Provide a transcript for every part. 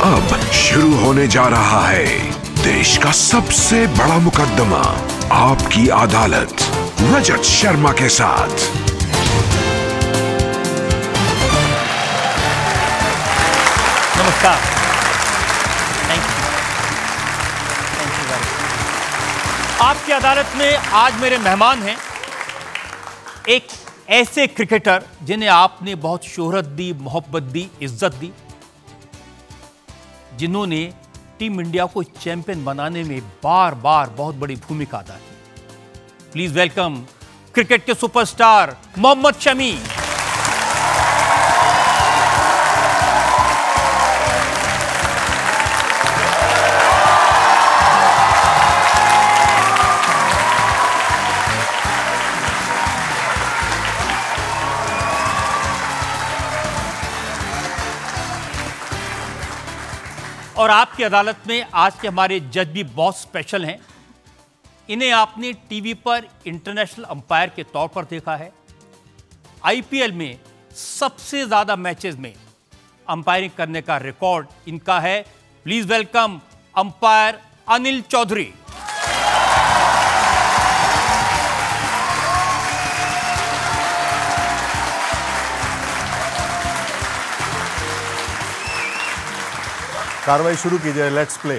अब शुरू होने जा रहा है देश का सबसे बड़ा मुकदमा, आपकी अदालत, रजत शर्मा के साथ। नमस्कार। Thank you very much. आपकी अदालत में आज मेरे मेहमान हैं एक ऐसे क्रिकेटर जिन्हें आपने बहुत शोहरत दी, मोहब्बत दी, इज्जत दी, जिन्होंने टीम इंडिया को चैंपियन बनाने में बार बार बहुत बड़ी भूमिका अदा की। प्लीज वेलकम क्रिकेट के सुपरस्टार मोहम्मद शमी। और आपकी अदालत में आज के हमारे जज भी बहुत स्पेशल हैं। इन्हें आपने टीवी पर इंटरनेशनल अंपायर के तौर पर देखा है। आईपीएल में सबसे ज्यादा मैचेस में अंपायरिंग करने का रिकॉर्ड इनका है। Please welcome umpire Anil Chaudhary. कार्रवाई शुरू कीजिए। Let's play.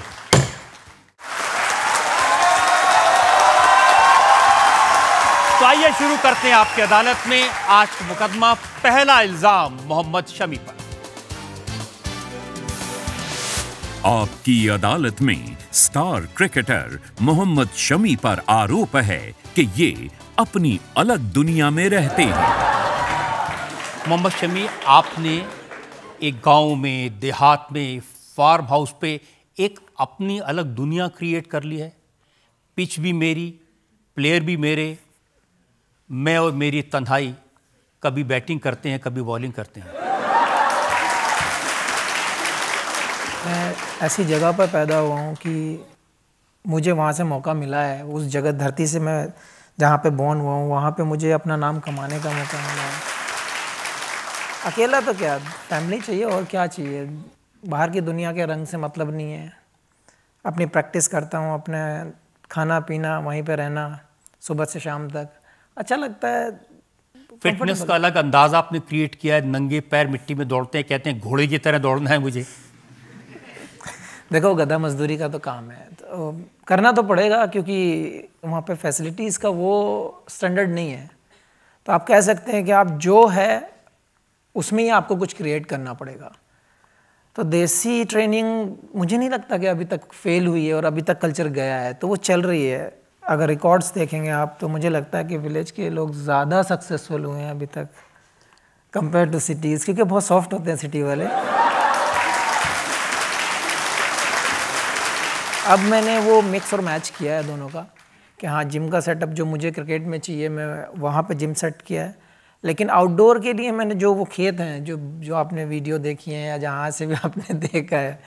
तो आइए शुरू करते हैं आपकी अदालत में आज का मुकदमा। पहला इल्जाम मोहम्मद शमी पर। आपकी अदालत में स्टार क्रिकेटर मोहम्मद शमी पर आरोप है कि ये अपनी अलग दुनिया में रहते हैं। मोहम्मद शमी, आपने एक गांव में, देहात में, फार्म हाउस पे एक अपनी अलग दुनिया क्रिएट कर ली है। पिच भी मेरी, प्लेयर भी मेरे, मैं और मेरी तन्हाई। कभी बैटिंग करते हैं, कभी बॉलिंग करते हैं। मैं ऐसी जगह पर पैदा हुआ हूँ कि मुझे वहाँ से मौका मिला है। उस जगह धरती से मैं जहाँ पे बॉर्न हुआ हूँ, वहाँ पे मुझे अपना नाम कमाने का मौका मिला है। अकेला तो क्या, फैमिली चाहिए और क्या चाहिए। बाहर की दुनिया के रंग से मतलब नहीं है। अपनी प्रैक्टिस करता हूँ, अपने खाना पीना, वहीं पे रहना सुबह से शाम तक अच्छा लगता है। फिटनेस का अलग अंदाज आपने क्रिएट किया है। नंगे पैर मिट्टी में दौड़ते हैं, कहते हैं घोड़े की तरह दौड़ना है मुझे। देखो, गधा मजदूरी का तो काम है, तो करना तो पड़ेगा क्योंकि वहाँ पे फैसिलिटीज़ का वो स्टैंडर्ड नहीं है। तो आप कह सकते हैं कि आप जो है उसमें ही आपको कुछ क्रिएट करना पड़ेगा। तो देसी ट्रेनिंग मुझे नहीं लगता कि अभी तक फेल हुई है और अभी तक कल्चर गया है, तो वो चल रही है। अगर रिकॉर्ड्स देखेंगे आप, तो मुझे लगता है कि विलेज के लोग ज़्यादा सक्सेसफुल हुए हैं अभी तक कंपेयर टू सिटीज़, क्योंकि बहुत सॉफ्ट होते हैं सिटी वाले। अब मैंने वो मिक्स और मैच किया है दोनों का कि हाँ, जिम का सेटअप जो मुझे क्रिकेट में चाहिए, मैं वहाँ पे जिम सेट किया है। लेकिन आउटडोर के लिए मैंने जो वो खेत हैं, जो आपने वीडियो देखी है या जहाँ से भी आपने देखा है,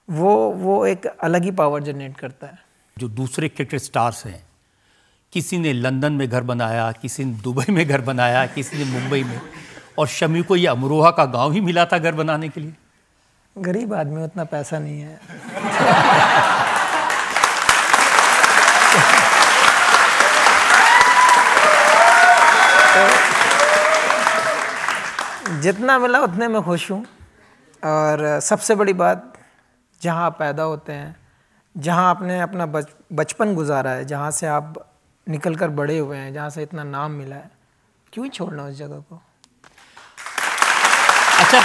वो एक अलग ही पावर जनरेट करता है। जो दूसरे क्रिकेट स्टार्स हैं, किसी ने लंदन में घर बनाया, किसी ने दुबई में घर बनाया, किसी ने मुंबई में, और शमी को ये अमरोहा का गांव ही मिला था घर बनाने के लिए। गरीब आदमी, उतना पैसा नहीं है। जितना मिला उतने में खुश हूँ। और सबसे बड़ी बात, जहाँ आप पैदा होते हैं, जहाँ आपने अपना बचपन गुजारा है, जहाँ से आप निकल कर बड़े हुए हैं, जहाँ से इतना नाम मिला है, क्यों ही छोड़ना उस जगह को। अच्छा,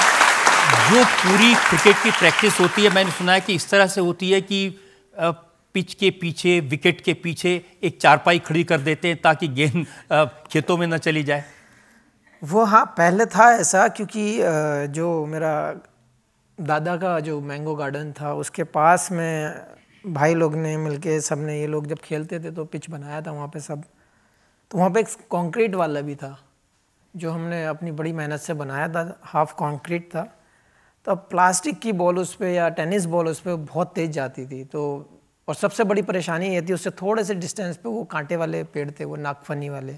जो पूरी क्रिकेट की प्रैक्टिस होती है, मैंने सुना है कि इस तरह से होती है कि पिच के पीछे, विकेट के पीछे एक चारपाई खड़ी कर देते हैं ताकि गेंद खेतों में न चली जाए। वो हाँ, पहले था ऐसा, क्योंकि जो मेरा दादा का जो मैंगो गार्डन था, उसके पास में भाई लोग ने मिलके, सब ने, ये लोग जब खेलते थे तो पिच बनाया था वहाँ पे सब। तो वहाँ पे एक कंक्रीट वाला भी था जो हमने अपनी बड़ी मेहनत से बनाया था, हाफ कंक्रीट था। तो अब प्लास्टिक की बॉल उस पर या टेनिस बॉल उस पर बहुत तेज़ जाती थी। तो और सबसे बड़ी परेशानी ये थी, उससे थोड़े से डिस्टेंस पे वो कांटे वाले पेड़ थे, वो नागफनी वाले।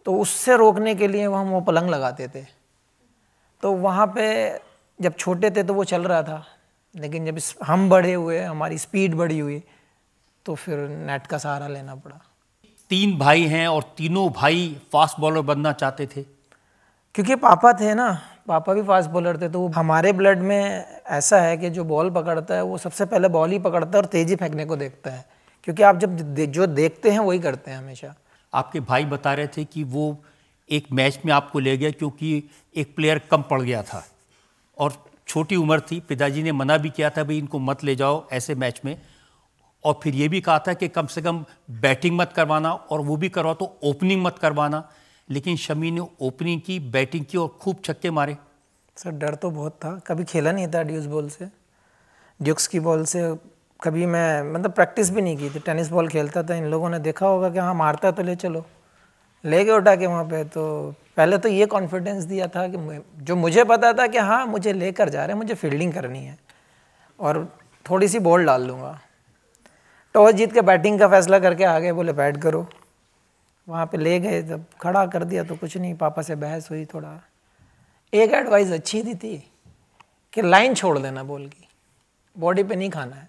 तो उससे रोकने के लिए हम वो पलंग लगाते थे। तो वहाँ पे जब छोटे थे तो वो चल रहा था, लेकिन जब हम बड़े हुए, हमारी स्पीड बढ़ी हुई, तो फिर नेट का सहारा लेना पड़ा। 3 भाई हैं और तीनों भाई फास्ट बॉलर बनना चाहते थे? क्योंकि पापा थे ना, पापा भी फास्ट बॉलर थे, तो वो हमारे ब्लड में ऐसा है कि जो बॉल पकड़ता है वो सबसे पहले बॉल ही पकड़ता है और तेज़ी फेंकने को देखता है, क्योंकि आप जब जो देखते हैं वही करते हैं हमेशा। आपके भाई बता रहे थे कि वो एक मैच में आपको ले गया क्योंकि एक प्लेयर कम पड़ गया था और छोटी उम्र थी, पिताजी ने मना भी किया था भाई इनको मत ले जाओ ऐसे मैच में, और फिर ये भी कहा था कि कम से कम बैटिंग मत करवाना, और वो भी करवा तो ओपनिंग मत करवाना। लेकिन शमी ने ओपनिंग की, बैटिंग की और खूब छक्के मारे। सर डर तो बहुत था, कभी खेला नहीं था ड्यूस बॉल से, ड्यूक्स की बॉल से कभी मैं मतलब प्रैक्टिस भी नहीं की थी। टेनिस बॉल खेलता था, इन लोगों ने देखा होगा कि हाँ मारता है तो ले चलो, ले गए उठा के वहाँ पे। तो पहले तो ये कॉन्फिडेंस दिया था कि जो मुझे पता था कि हाँ मुझे लेकर जा रहे हैं, मुझे फील्डिंग करनी है और थोड़ी सी बॉल डाल दूँगा। टॉस जीत के बैटिंग का फैसला करके आ गए, बोले बैट करो। वहाँ पे ले गए, जब खड़ा कर दिया तो कुछ नहीं, पापा से बहस हुई थोड़ा। एक एडवाइस अच्छी दी थी कि लाइन छोड़ देना बॉल की, बॉडी पे नहीं खाना है।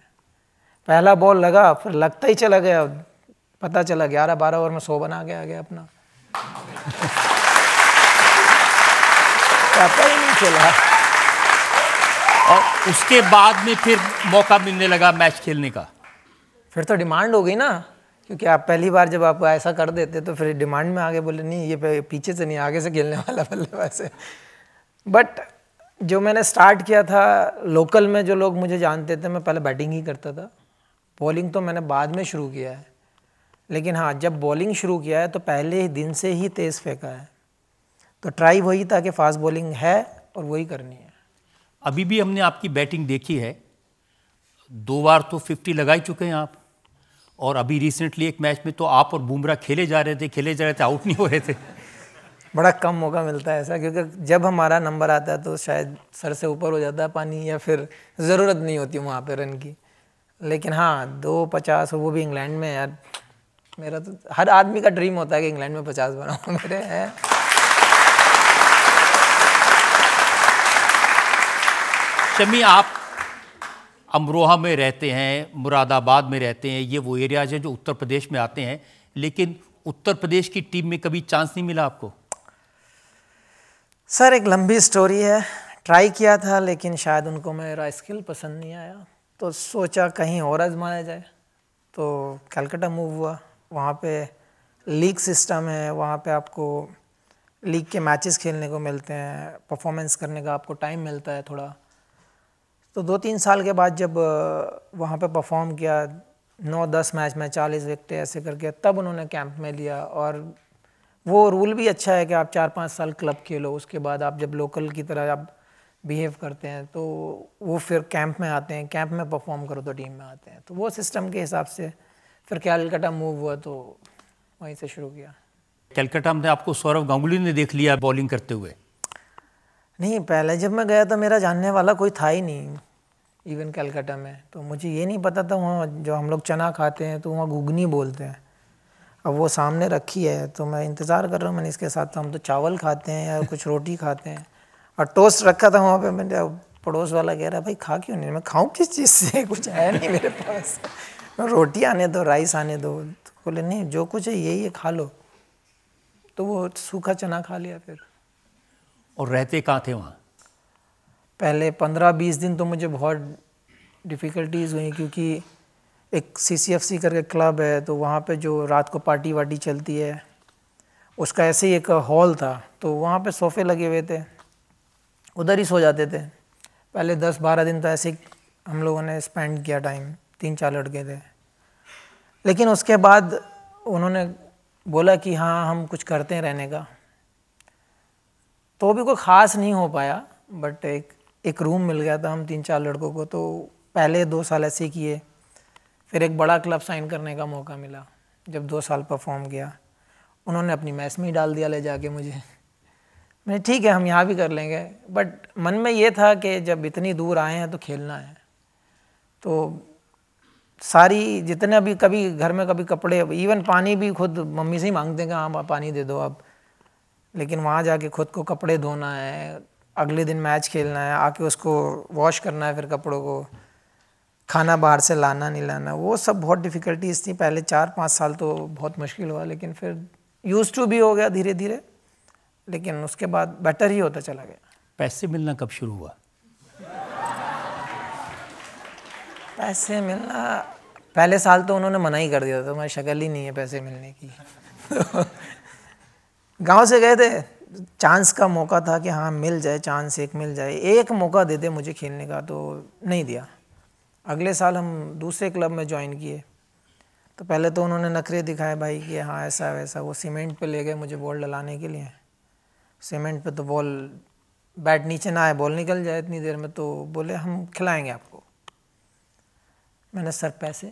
पहला बॉल लगा, फिर लगता ही चला गया, पता चला 11-12 ओवर में 100 बना के आ गया अपना। पता ही नहीं चला। और उसके बाद में फिर मौका मिलने लगा मैच खेलने का? फिर तो डिमांड हो गई ना, क्योंकि आप पहली बार जब आप ऐसा कर देते तो फिर डिमांड में आगे बोले नहीं ये पीछे से नहीं आगे से खेलने वाला बल्लेबाज है। बट जो मैंने स्टार्ट किया था लोकल में, जो लोग मुझे जानते थे, मैं पहले बैटिंग ही करता था। बॉलिंग तो मैंने बाद में शुरू किया है, लेकिन हाँ जब बॉलिंग शुरू किया है तो पहले ही दिन से ही तेज़ फेंका है। तो ट्राई वही था कि फास्ट बॉलिंग है और वही करनी है। अभी भी हमने आपकी बैटिंग देखी है, 2 बार तो 50 लगा ही चुके हैं आप, और अभी रिसेंटली एक मैच में तो आप और बुमराह खेले जा रहे थे, आउट नहीं हो रहे थे। बड़ा कम मौका मिलता है ऐसा, क्योंकि जब हमारा नंबर आता है तो शायद सर से ऊपर हो जाता है पानी, या फिर ज़रूरत नहीं होती वहाँ पे रन की। लेकिन हाँ 250, वो भी इंग्लैंड में, यार मेरा तो हर आदमी का ड्रीम होता है कि इंग्लैंड में 50 बनाऊँ, मेरे हैं। शमी, आप अमरोहा में रहते हैं, मुरादाबाद में रहते हैं, ये वो एरियाज हैं जो उत्तर प्रदेश में आते हैं, लेकिन उत्तर प्रदेश की टीम में कभी चांस नहीं मिला आपको? सर एक लंबी स्टोरी है। ट्राई किया था लेकिन शायद उनको मेरा स्किल पसंद नहीं आया, तो सोचा कहीं और आजमाया जाए। तो कलकत्ता मूव हुआ। वहाँ पे लीग सिस्टम है, वहाँ पे आपको लीग के मैचेस खेलने को मिलते हैं, परफॉर्मेंस करने का आपको टाइम मिलता है थोड़ा। तो 2-3 साल के बाद जब वहाँ पे परफॉर्म किया, 9-10 मैच में 40 विकेट ऐसे करके, तब उन्होंने कैंप में लिया। और वो रूल भी अच्छा है कि आप 4-5 साल क्लब खेलो, उसके बाद आप जब लोकल की तरह आप बिहेव करते हैं तो वो फिर कैंप में आते हैं, कैंप में परफॉर्म करो तो टीम में आते हैं। तो वो सिस्टम के हिसाब से फिर कलकत्ता मूव हुआ, तो वहीं से शुरू किया। कलकत्ता में आपको सौरव गांगुली ने देख लिया बॉलिंग करते हुए? नहीं, पहले जब मैं गया तो मेरा जानने वाला कोई था ही नहीं, इवन कलकत्ता में। तो मुझे ये नहीं पता था वहाँ जो हम लोग चना खाते हैं तो वहाँ घुगनी बोलते हैं। अब वो सामने रखी है तो मैं इंतज़ार कर रहा हूँ, मैंने इसके साथ, तो हम तो चावल खाते हैं या कुछ रोटी खाते हैं, और टोस्ट रखा था वहाँ पे। मैंने पड़ोस वाला कह रहा भाई खा क्यों नहीं? मैं खाऊँ किस चीज़ से, कुछ है नहीं मेरे पास, रोटी आने दो, राइस आने दो। तो बोले नहीं जो कुछ है यही है, खा लो। तो वो सूखा चना खा लिया फिर। और रहते कहाँ थे वहाँ? पहले 15-20 दिन तो मुझे बहुत डिफ़िकल्टीज़ हुई, क्योंकि एक CCFC करके क्लब है, तो वहाँ पे जो रात को पार्टी वार्टी चलती है, उसका ऐसे ही एक हॉल था, तो वहाँ पे सोफ़े लगे हुए थे, उधर ही सो जाते थे। पहले 10-12 दिन तो ऐसे ही हम लोगों ने स्पेंड किया टाइम, 3-4 लड़के थे। लेकिन उसके बाद उन्होंने बोला कि हाँ हम कुछ करते हैं रहने का, तो भी कोई ख़ास नहीं हो पाया, बट एक रूम मिल गया था हम 3-4 लड़कों को। तो पहले 2 साल ऐसे ही किए, फिर एक बड़ा क्लब साइन करने का मौका मिला। जब 2 साल परफॉर्म किया, उन्होंने अपनी मैच में ही डाल दिया ले जाके मुझे। मैं ठीक है हम यहाँ भी कर लेंगे, बट मन में ये था कि जब इतनी दूर आए हैं तो खेलना है। तो सारी जितने भी, कभी घर में कभी कपड़े, इवन पानी भी खुद मम्मी से ही मांगते हैं कि हाँ पानी दे दो आप, लेकिन वहाँ जाके खुद को कपड़े धोना है, अगले दिन मैच खेलना है, आके उसको वॉश करना है, फिर कपड़ों को, खाना बाहर से लाना नहीं लाना, वो सब बहुत डिफ़िकल्टीज थी। पहले 4-5 साल तो बहुत मुश्किल हुआ, लेकिन फिर यूज़ टू भी हो गया धीरे धीरे, लेकिन उसके बाद बेटर ही होता चला गया। पैसे मिलना कब शुरू हुआ? पैसे मिलना पहले साल तो उन्होंने मना ही कर दिया था, तुम्हारी शक्ल ही नहीं है पैसे मिलने की। गांव से गए थे, चांस का मौका था कि हाँ मिल जाए, चांस एक मिल जाए, एक मौका देते मुझे खेलने का, तो नहीं दिया। अगले साल हम दूसरे क्लब में ज्वाइन किए, तो पहले तो उन्होंने नखरे दिखाए भाई कि हाँ ऐसा वैसा। वो सीमेंट पे ले गए मुझे बॉल डलाने के लिए। सीमेंट पे तो बॉल, बैट नीचे ना आए बॉल निकल जाए इतनी देर में, तो बोले हम खिलाएंगे आपको। मैंने सर पैसे?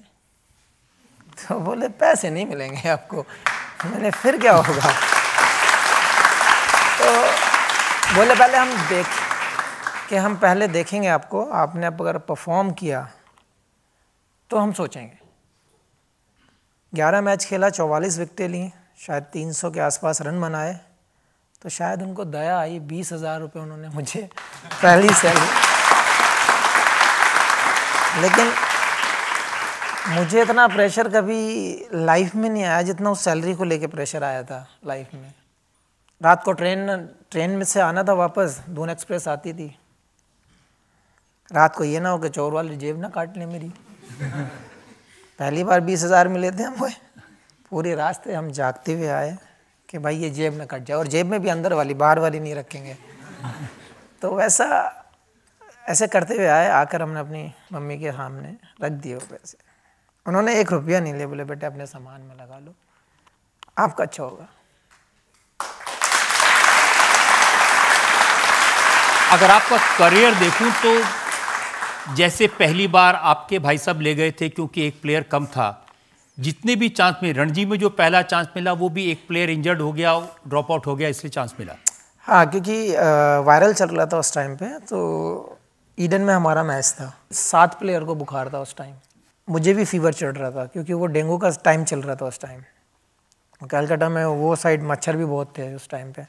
तो बोले पैसे नहीं मिलेंगे आपको। मैंने फिर क्या होगा? तो बोले पहले हम पहले देखेंगे आपको, आपने अगर परफॉर्म किया तो हम सोचेंगे। 11 मैच खेला, 44 विकेटें ली, शायद 300 के आसपास रन बनाए, तो शायद उनको दया आई, 20,000 रुपये उन्होंने मुझे पहली सैलरी। लेकिन मुझे इतना प्रेशर कभी लाइफ में नहीं आया जितना उस सैलरी को लेके प्रेशर आया था लाइफ में। रात को ट्रेन में से आना था वापस, दून एक्सप्रेस आती थी। रात को ये ना हो कि चोर वाली जेब ना काट ले मेरी। पहली बार 20,000 मिले थे हमको। पूरे रास्ते हम जागते हुए आए कि भाई ये जेब ना कट जाए, और जेब में भी अंदर वाली, बाहर वाली नहीं रखेंगे। तो ऐसे करते हुए आए। आकर हमने अपनी मम्मी के सामने रख दिए वो पैसे। उन्होंने 1 रुपया नहीं लिया, बोले बेटे अपने सामान में लगा लो, आपका अच्छा होगा। अगर आपका करियर देखूं तो जैसे पहली बार आपके भाई साहब ले गए थे क्योंकि एक प्लेयर कम था, जितने भी चांस में रणजी में जो पहला चांस मिला वो भी एक प्लेयर इंजर्ड हो गया, ड्रॉप आउट हो गया, इसलिए चांस मिला। हाँ, क्योंकि वायरल चल रहा था उस टाइम पे, तो ईडन में हमारा मैच था। 7 प्लेयर को बुखार था उस टाइम। मुझे भी फीवर चढ़ रहा था क्योंकि वो डेंगू का टाइम चल रहा था उस टाइम। कलकत्ता में वो साइड मच्छर भी बहुत थे उस टाइम पे।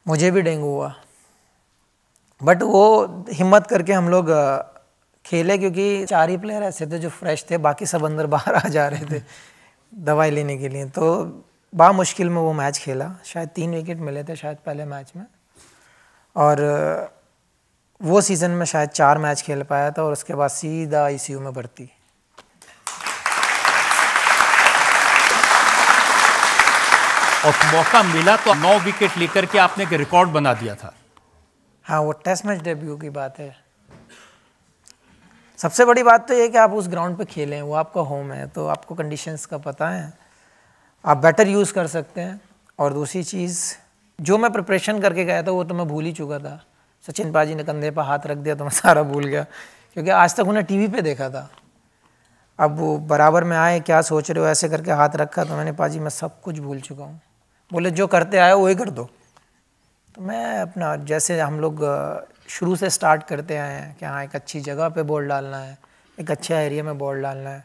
मुझे भी डेंगू हुआ, बट वो हिम्मत करके हम लोग खेले, क्योंकि 4 ही प्लेयर ऐसे थे जो फ्रेश थे, बाकी सब अंदर बाहर आ जा रहे थे दवाई लेने के लिए। तो बड़ा मुश्किल में वो मैच खेला। शायद 3 विकेट मिले थे शायद पहले मैच में, और वो सीज़न में शायद 4 मैच खेल पाया था, और उसके बाद सीधा ICU में भर्ती। और मौका मिला तो 9 विकेट लेकर के आपने एक रिकॉर्ड बना दिया था। हाँ, वो टेस्ट मैच डेब्यू की बात है। सबसे बड़ी बात तो ये कि आप उस ग्राउंड पे खेलें, वो आपका होम है, तो आपको कंडीशंस का पता है, आप बेटर यूज़ कर सकते हैं। और दूसरी चीज़, जो मैं प्रिपरेशन करके गया था वो तो मैं भूल ही चुका था। सचिन पाजी ने कंधे पर हाथ रख दिया तो मैं सारा भूल गया, क्योंकि आज तक उन्हें टीवी पे देखा था। अब वो बराबर में आए, क्या सोच रहे हो, ऐसे करके हाथ रखा, तो मैंने पाजी मैं सब कुछ भूल चुका हूँ। बोले जो करते आए वही कर दो। तो मैं अपना, जैसे हम लोग शुरू से स्टार्ट करते आए हैं कि हाँ एक अच्छी जगह पे बॉल डालना है, एक अच्छे एरिया में बॉल डालना है,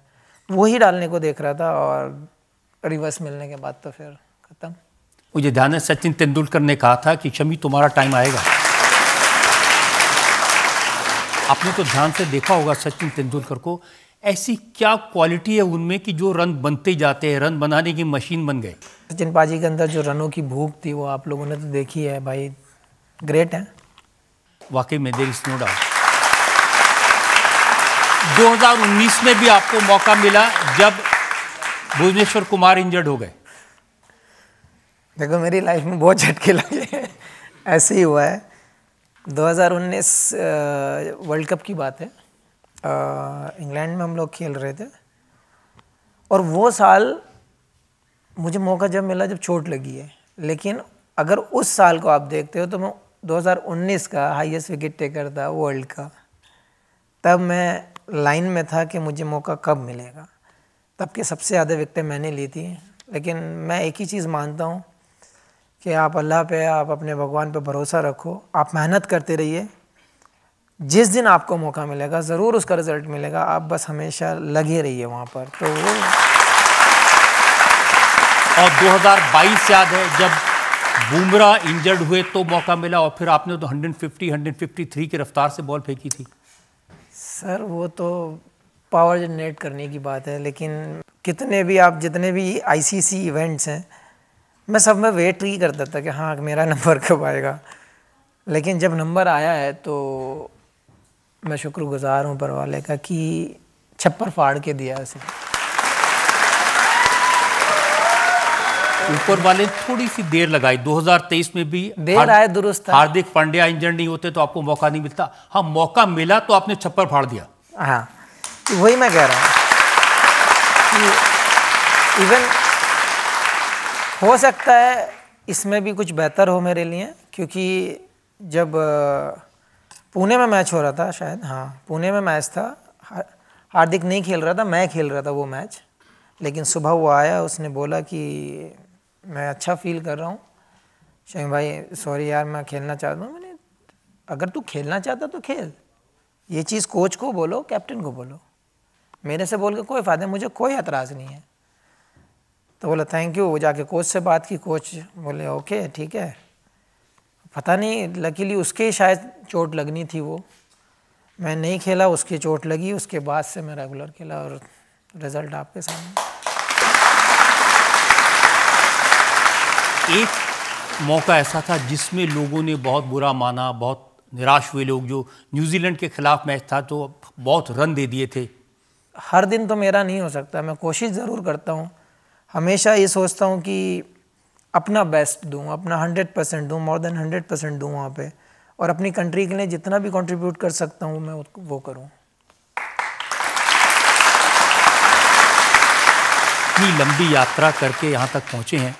वही डालने को देख रहा था। और रिवर्स मिलने के बाद तो फिर ख़त्म। मुझे ध्यान है सचिन तेंदुलकर ने कहा था कि शमी तुम्हारा टाइम आएगा। आपने तो ध्यान से देखा होगा सचिन तेंदुलकर को, ऐसी क्या क्वालिटी है उनमें कि जो रन बनते जाते हैं, रन बनाने की मशीन बन गए। सचिन पाजी के अंदर जो रनों की भूख थी वो आप लोगों ने तो देखी है भाई, ग्रेट है वाकई में, देयर इज नो डाउट। 2019 में भी आपको मौका मिला जब भुवनेश्वर कुमार इंजर्ड हो गए। देखो मेरी लाइफ में बहुत झटके लगे ऐसे ही हुआ है। 2019 वर्ल्ड कप की बात है, इंग्लैंड में हम लोग खेल रहे थे, और वो साल मुझे मौका जब मिला जब चोट लगी है। लेकिन अगर उस साल को आप देखते हो तो मैं 2019 का हाईएस्ट विकेट टेकर था वर्ल्ड का। तब मैं लाइन में था कि मुझे मौका कब मिलेगा। तब के सबसे ज़्यादा विकेटें मैंने ली थी। लेकिन मैं एक ही चीज़ मानता हूँ कि आप अल्लाह पे, आप अपने भगवान पे भरोसा रखो, आप मेहनत करते रहिए। जिस दिन आपको मौका मिलेगा ज़रूर उसका रिज़ल्ट मिलेगा, आप बस हमेशा लगे रहिए वहाँ पर। तो वो और 2022 याद है जब बुमराह इंजर्ड हुए तो मौका मिला और फिर आपने तो 153 की रफ्तार से बॉल फेंकी थी। सर वो तो पावर जनरेट करने की बात है, लेकिन कितने भी आप जितने भी आईसीसी इवेंट्स हैं मैं सब में वेट ही करता था कि हाँ मेरा नंबर कब आएगा, लेकिन जब नंबर आया है तो मैं शुक्रगुजार हूँ ऊपर वाले का कि छप्पर फाड़ के दिया उसे। ऊपर वाले थोड़ी सी देर लगाई, 2023 में भी देर आए दुरुस्त था। हार्दिक पांड्या इंजर्ड नहीं होते तो आपको मौका नहीं मिलता। हाँ मौका मिला तो आपने छप्पर फाड़ दिया। हाँ तो वही मैं कह रहा हूँ कि इवन हो सकता है इसमें भी कुछ बेहतर हो मेरे लिए, क्योंकि जब पुणे में मैच हो रहा था, शायद हाँ पुणे में मैच था, हार्दिक नहीं खेल रहा था, मैं खेल रहा था वो मैच, लेकिन सुबह वो आया, उसने बोला कि मैं अच्छा फील कर रहा हूँ शमी भाई, सॉरी यार मैं खेलना चाहता हूँ। मैंने अगर तू खेलना चाहता तो खेल, ये चीज़ कोच को बोलो, कैप्टन को बोलो, मेरे से बोल के कोई फ़ायदा नहीं, मुझे कोई एतराज़ नहीं है। तो बोला थैंक यू। वो जाके कोच से बात की, कोच बोले ओके ठीक है। पता नहीं लकीली उसके शायद चोट लगनी थी, वो मैं नहीं खेला, उसकी चोट लगी, उसके बाद से मैं रेगुलर खेला और रिज़ल्ट आपके सामने। एक मौका ऐसा था जिसमें लोगों ने बहुत बुरा माना, बहुत निराश हुए लोग, जो न्यूजीलैंड के खिलाफ मैच था तो बहुत रन दे दिए थे। हर दिन तो मेरा नहीं हो सकता, मैं कोशिश ज़रूर करता हूँ, हमेशा ये सोचता हूँ कि अपना बेस्ट दूँ, अपना 100% दूँ, मोर देन 100% दूँ वहाँ पे, और अपनी कंट्री के लिए जितना भी कंट्रीब्यूट कर सकता हूँ मैं वो करूँ। इतनी लंबी यात्रा करके यहाँ तक पहुँचे हैं,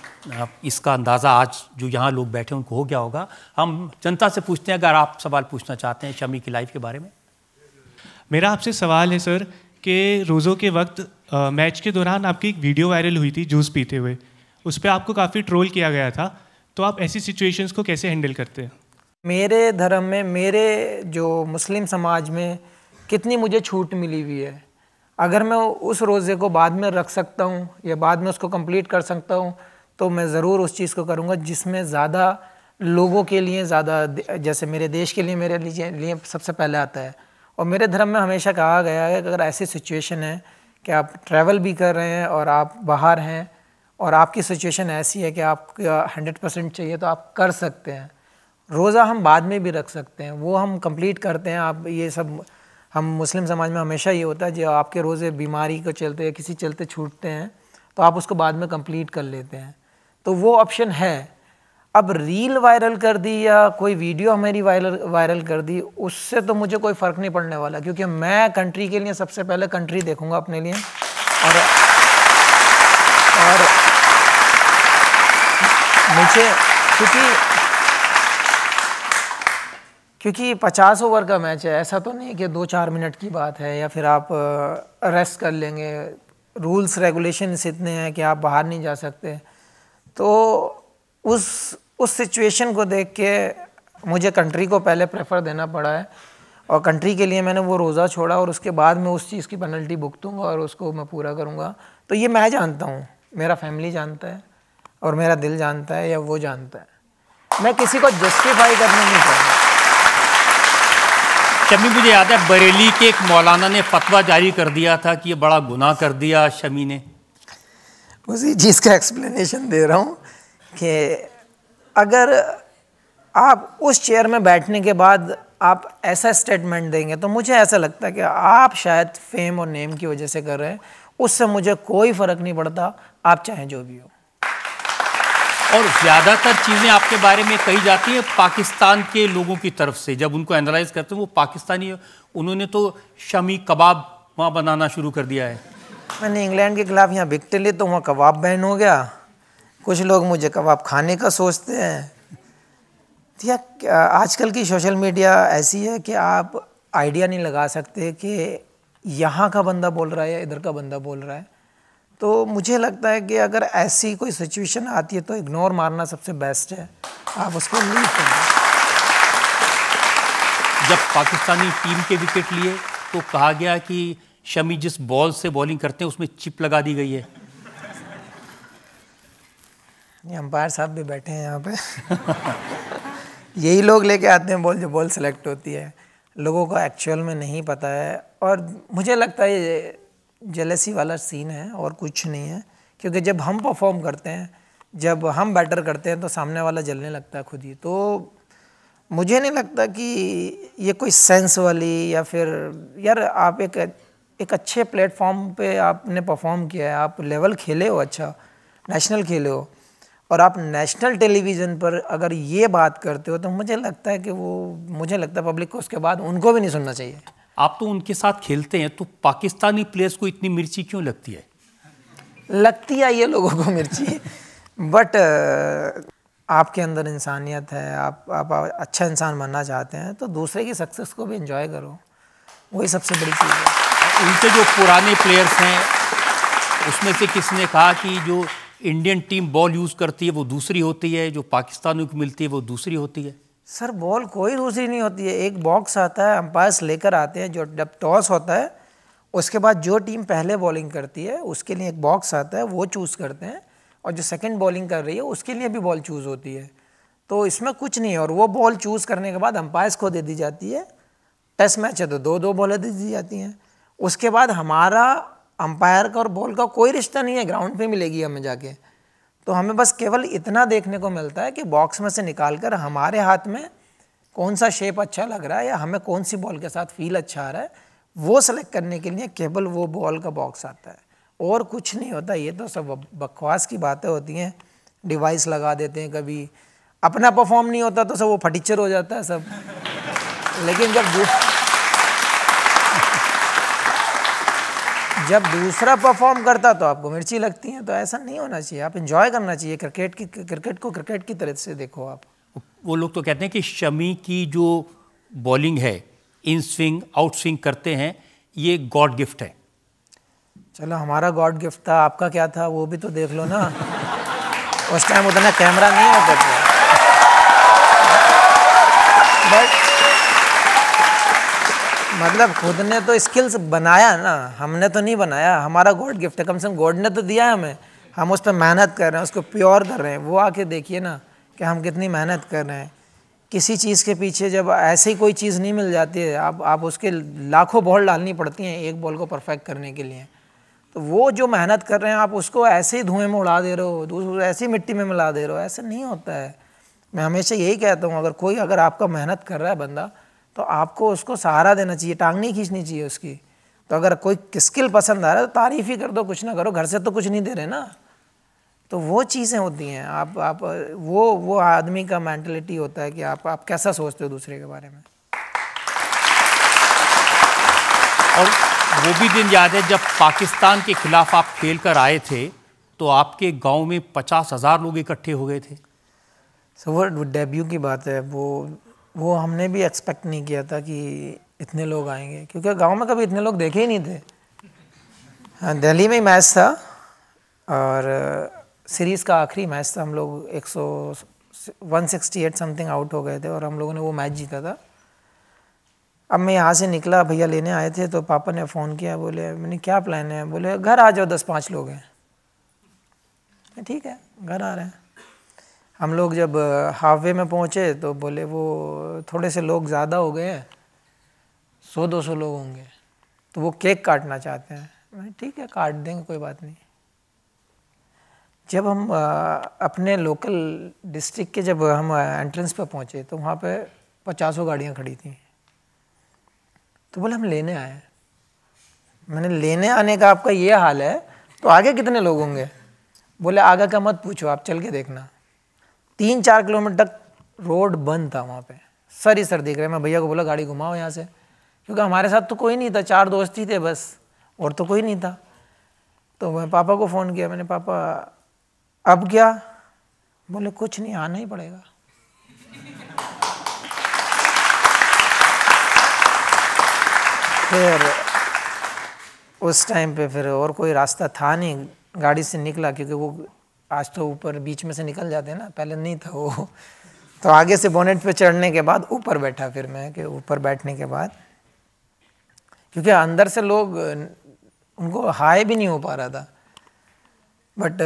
इसका अंदाज़ा आज जो यहाँ लोग बैठे हैं उनको हो गया होगा। हम जनता से पूछते हैं, अगर आप सवाल पूछना चाहते हैं शमी की लाइफ के बारे में। मेरा आपसे सवाल है सर कि रोज़ों के वक्त मैच के दौरान आपकी एक वीडियो वायरल हुई थी जूस पीते हुए, उस पर आपको काफ़ी ट्रोल किया गया था, तो आप ऐसी सिचुएशंस को कैसे हैंडल करते हैं? मेरे धर्म में, मेरे जो मुस्लिम समाज में कितनी मुझे छूट मिली हुई है, अगर मैं उस रोज़े को बाद में रख सकता हूँ या बाद में उसको कंप्लीट कर सकता हूँ तो मैं ज़रूर उस चीज़ को करूँगा जिसमें ज़्यादा लोगों के लिए, ज़्यादा जैसे मेरे देश के लिए, मेरे लिए सबसे पहले आता है। और मेरे धर्म में हमेशा कहा गया है कि अगर ऐसी सिचुएशन है कि आप ट्रैवल भी कर रहे हैं और आप बाहर हैं और आपकी सिचुएशन ऐसी है कि आपको 100% चाहिए तो आप कर सकते हैं। रोज़ा हम बाद में भी रख सकते हैं, वो हम कंप्लीट करते हैं। आप ये सब हम मुस्लिम समाज में हमेशा ये होता है, जो आपके रोज़े बीमारी को चलते या किसी चलते छूटते हैं तो आप उसको बाद में कंप्लीट कर लेते हैं, तो वो ऑप्शन है। अब रील वायरल कर दी या कोई वीडियो हमारी वायरल कर दी, उससे तो मुझे कोई फ़र्क नहीं पड़ने वाला, क्योंकि मैं कंट्री के लिए सबसे पहले कंट्री देखूंगा अपने लिए। और मुझे क्योंकि 50 ओवर का मैच है, ऐसा तो नहीं कि 2-4 मिनट की बात है या फिर आप रेस्ट कर लेंगे। रूल्स रेगुलेशंस इतने हैं कि आप बाहर नहीं जा सकते, तो उस सिचुएशन को देख के मुझे कंट्री को पहले प्रेफर देना पड़ा है और कंट्री के लिए मैंने वो रोज़ा छोड़ा और उसके बाद मैं उस चीज़ की पेनल्टी भुगतूंगा और उसको मैं पूरा करूँगा। तो ये मैं जानता हूँ, मेरा फैमिली जानता है और मेरा दिल जानता है या वो जानता है। मैं किसी को जस्टिफाई करने नहीं चाहता। शमी, मुझे याद है बरेली के एक मौलाना ने फतवा जारी कर दिया था कि ये बड़ा गुनाह कर दिया शमी ने। उसी चीज़ का एक्सप्लेनेशन दे रहा हूँ कि अगर आप उस चेयर में बैठने के बाद आप ऐसा स्टेटमेंट देंगे तो मुझे ऐसा लगता है कि आप शायद फेम और नेम की वजह से कर रहे हैं, उससे मुझे कोई फ़र्क नहीं पड़ता, आप चाहें जो भी हो। और ज़्यादातर चीज़ें आपके बारे में कही जाती हैं पाकिस्तान के लोगों की तरफ से, जब उनको एनालाइज करते हैं वो पाकिस्तानी, उन्होंने तो शमी कबाब वहाँ बनाना शुरू कर दिया है। मैंने इंग्लैंड के खिलाफ यहाँ विकेट ली तो वहाँ कबाब बैन हो गया। कुछ लोग मुझे कबाब खाने का सोचते हैं। आजकल की सोशल मीडिया ऐसी है कि आप आइडिया नहीं लगा सकते कि यहाँ का बंदा बोल रहा है या इधर का बंदा बोल रहा है। तो मुझे लगता है कि अगर ऐसी कोई सिचुएशन आती है तो इग्नोर मारना सबसे बेस्ट है, आप उसको लीव करें। जब पाकिस्तानी टीम के विकेट लिए तो कहा गया कि शमी जिस बॉल से बॉलिंग करते हैं उसमें चिप लगा दी गई है। ये अंपायर साहब भी बैठे हैं यहाँ पे यही लोग लेके आते हैं बॉल, जो बॉल सेलेक्ट होती है। लोगों को एक्चुअल में नहीं पता है, और मुझे लगता है ये जेलसी वाला सीन है और कुछ नहीं है। क्योंकि जब हम परफॉर्म करते हैं, जब हम बैटर करते हैं, तो सामने वाला जलने लगता है खुद ही। तो मुझे नहीं लगता कि ये कोई सेंस वाली, या फिर यार आप एक अच्छे प्लेटफॉर्म पे आपने परफॉर्म किया है, आप लेवल खेले हो, अच्छा नेशनल खेले हो, और आप नेशनल टेलीविज़न पर अगर ये बात करते हो, तो मुझे लगता है कि मुझे लगता है पब्लिक को उसके बाद उनको भी नहीं सुनना चाहिए। आप तो उनके साथ खेलते हैं, तो पाकिस्तानी प्लेयर्स को इतनी मिर्ची क्यों लगती है? लगती है ये लोगों को मिर्ची, बट आपके अंदर इंसानियत है, आप अच्छा इंसान बनना चाहते हैं, तो दूसरे की सक्सेस को भी एंजॉय करो, वही सबसे बड़ी चीज़ है। उनके जो पुराने प्लेयर्स हैं, उसमें से किसने कहा कि जो इंडियन टीम बॉल यूज़ करती है वो दूसरी होती है, जो पाकिस्तानियों को मिलती है वो दूसरी होती है? सर बॉल कोई दूसरी नहीं होती है। एक बॉक्स आता है, अंपायर्स लेकर आते हैं, जो जब टॉस होता है उसके बाद जो टीम पहले बॉलिंग करती है उसके लिए एक बॉक्स आता है, वो चूज़ करते हैं, और जो सेकंड बॉलिंग कर रही है उसके लिए भी बॉल चूज़ होती है। तो इसमें कुछ नहीं है, और वो बॉल चूज़ करने के बाद अंपायर्स को दे दी जाती है। टेस्ट मैच है तो 2-2 बॉलें दे दी जाती हैं। उसके बाद हमारा अंपायर का और बॉल का कोई रिश्ता नहीं है, ग्राउंड पे मिलेगी हमें जाके। तो हमें बस केवल इतना देखने को मिलता है कि बॉक्स में से निकालकर हमारे हाथ में कौन सा शेप अच्छा लग रहा है, या हमें कौन सी बॉल के साथ फील अच्छा आ रहा है, वो सेलेक्ट करने के लिए केवल वो बॉल का बॉक्स आता है, और कुछ नहीं होता। ये तो सब बकवास की बातें होती हैं, डिवाइस लगा देते हैं, कभी अपना परफॉर्म नहीं होता तो सब वो फटीचर हो जाता है सब। लेकिन जब दूसरा परफॉर्म करता तो आपको मिर्ची लगती है, तो ऐसा नहीं होना चाहिए। आप एंजॉय करना चाहिए क्रिकेट को क्रिकेट की तरह से देखो आप। वो लोग तो कहते हैं कि शमी की जो बॉलिंग है, इन स्विंग आउट स्विंग करते हैं, ये गॉड गिफ्ट है। चलो हमारा गॉड गिफ्ट था, आपका क्या था वो भी तो देख लो ना। उस टाइम उतना कैमरा नहीं होता था, बट मतलब खुद ने तो स्किल्स बनाया ना, हमने तो नहीं बनाया। हमारा गॉड गिफ्ट है, कम से कम गॉड ने तो दिया है हमें, हम उस पर मेहनत कर रहे हैं, उसको प्योर कर रहे हैं। वो आके देखिए ना कि हम कितनी मेहनत कर रहे हैं। किसी चीज़ के पीछे जब ऐसे ही कोई चीज़ नहीं मिल जाती है, आप उसके लाखों बॉल डालनी पड़ती हैं एक बॉल को परफेक्ट करने के लिए। तो वो जो मेहनत कर रहे हैं आप उसको ऐसे ही धुएं में उड़ा दे रहे हो, ऐसे ही मिट्टी में मिला दे रहे हो, ऐसे नहीं होता है। मैं हमेशा यही कहता हूँ, अगर आपका मेहनत कर रहा है बंदा, तो आपको उसको सहारा देना चाहिए, टांग नहीं खींचनी चाहिए उसकी। तो अगर कोई स्किल पसंद आ रहा है तो तारीफ़ ही कर दो, कुछ ना करो, घर से तो कुछ नहीं दे रहे ना। तो वो चीज़ें होती हैं, आप वो आदमी का मेंटलिटी होता है कि आप कैसा सोचते हो दूसरे के बारे में। और वो भी दिन याद है जब पाकिस्तान के खिलाफ आप खेल कर आए थे, तो आपके गांव में 50,000 लोग इकट्ठे हो गए थे। सो वो डेब्यू की बात है, वो हमने भी एक्सपेक्ट नहीं किया था कि इतने लोग आएंगे, क्योंकि गांव में कभी इतने लोग देखे ही नहीं थे। हाँ, दिल्ली में ही मैच था, और सीरीज़ का आखिरी मैच था। हम लोग 168 समथिंग आउट हो गए थे, और हम लोगों ने वो मैच जीता था। अब मैं यहाँ से निकला, भैया लेने आए थे, तो पापा ने फ़ोन किया, बोले मैंने क्या प्लान है, बोले घर आ जाओ, 10-5 लोग हैं। ठीक है, घर आ रहे हैं। हम लोग जब हाफवे में पहुँचे तो बोले वो थोड़े से लोग ज़्यादा हो गए हैं, 100-200 लोग होंगे, तो वो केक काटना चाहते हैं। मैं ठीक है, काट देंगे, कोई बात नहीं। जब हम अपने लोकल डिस्ट्रिक्ट के जब हम एंट्रेंस पे पहुँचे तो वहाँ पे 50 गाड़ियाँ खड़ी थी। तो बोले हम लेने आए हैं। मैंने लेने आने का आपका ये हाल है तो आगे कितने लोग होंगे? बोले आगे का मत पूछो, आप चल के देखना। 3-4 किलोमीटर तक रोड बंद था वहाँ पे, सर ही सर दिख रहे। मैं भैया को बोला गाड़ी घुमाओ यहाँ से, क्योंकि हमारे साथ तो कोई नहीं था, 4 दोस्त ही थे बस, और तो कोई नहीं था। तो मैं पापा को फ़ोन किया, मैंने पापा अब क्या? बोले कुछ नहीं, आना ही पड़ेगा। फिर उस टाइम पे फिर और कोई रास्ता था नहीं, गाड़ी से निकला, क्योंकि वो आज तो ऊपर बीच में से निकल जाते हैं ना, पहले नहीं था वो। तो आगे से बोनेट पे चढ़ने के बाद ऊपर बैठा फिर मैं, कि ऊपर बैठने के बाद, क्योंकि अंदर से लोग उनको हाई भी नहीं हो पा रहा था। बट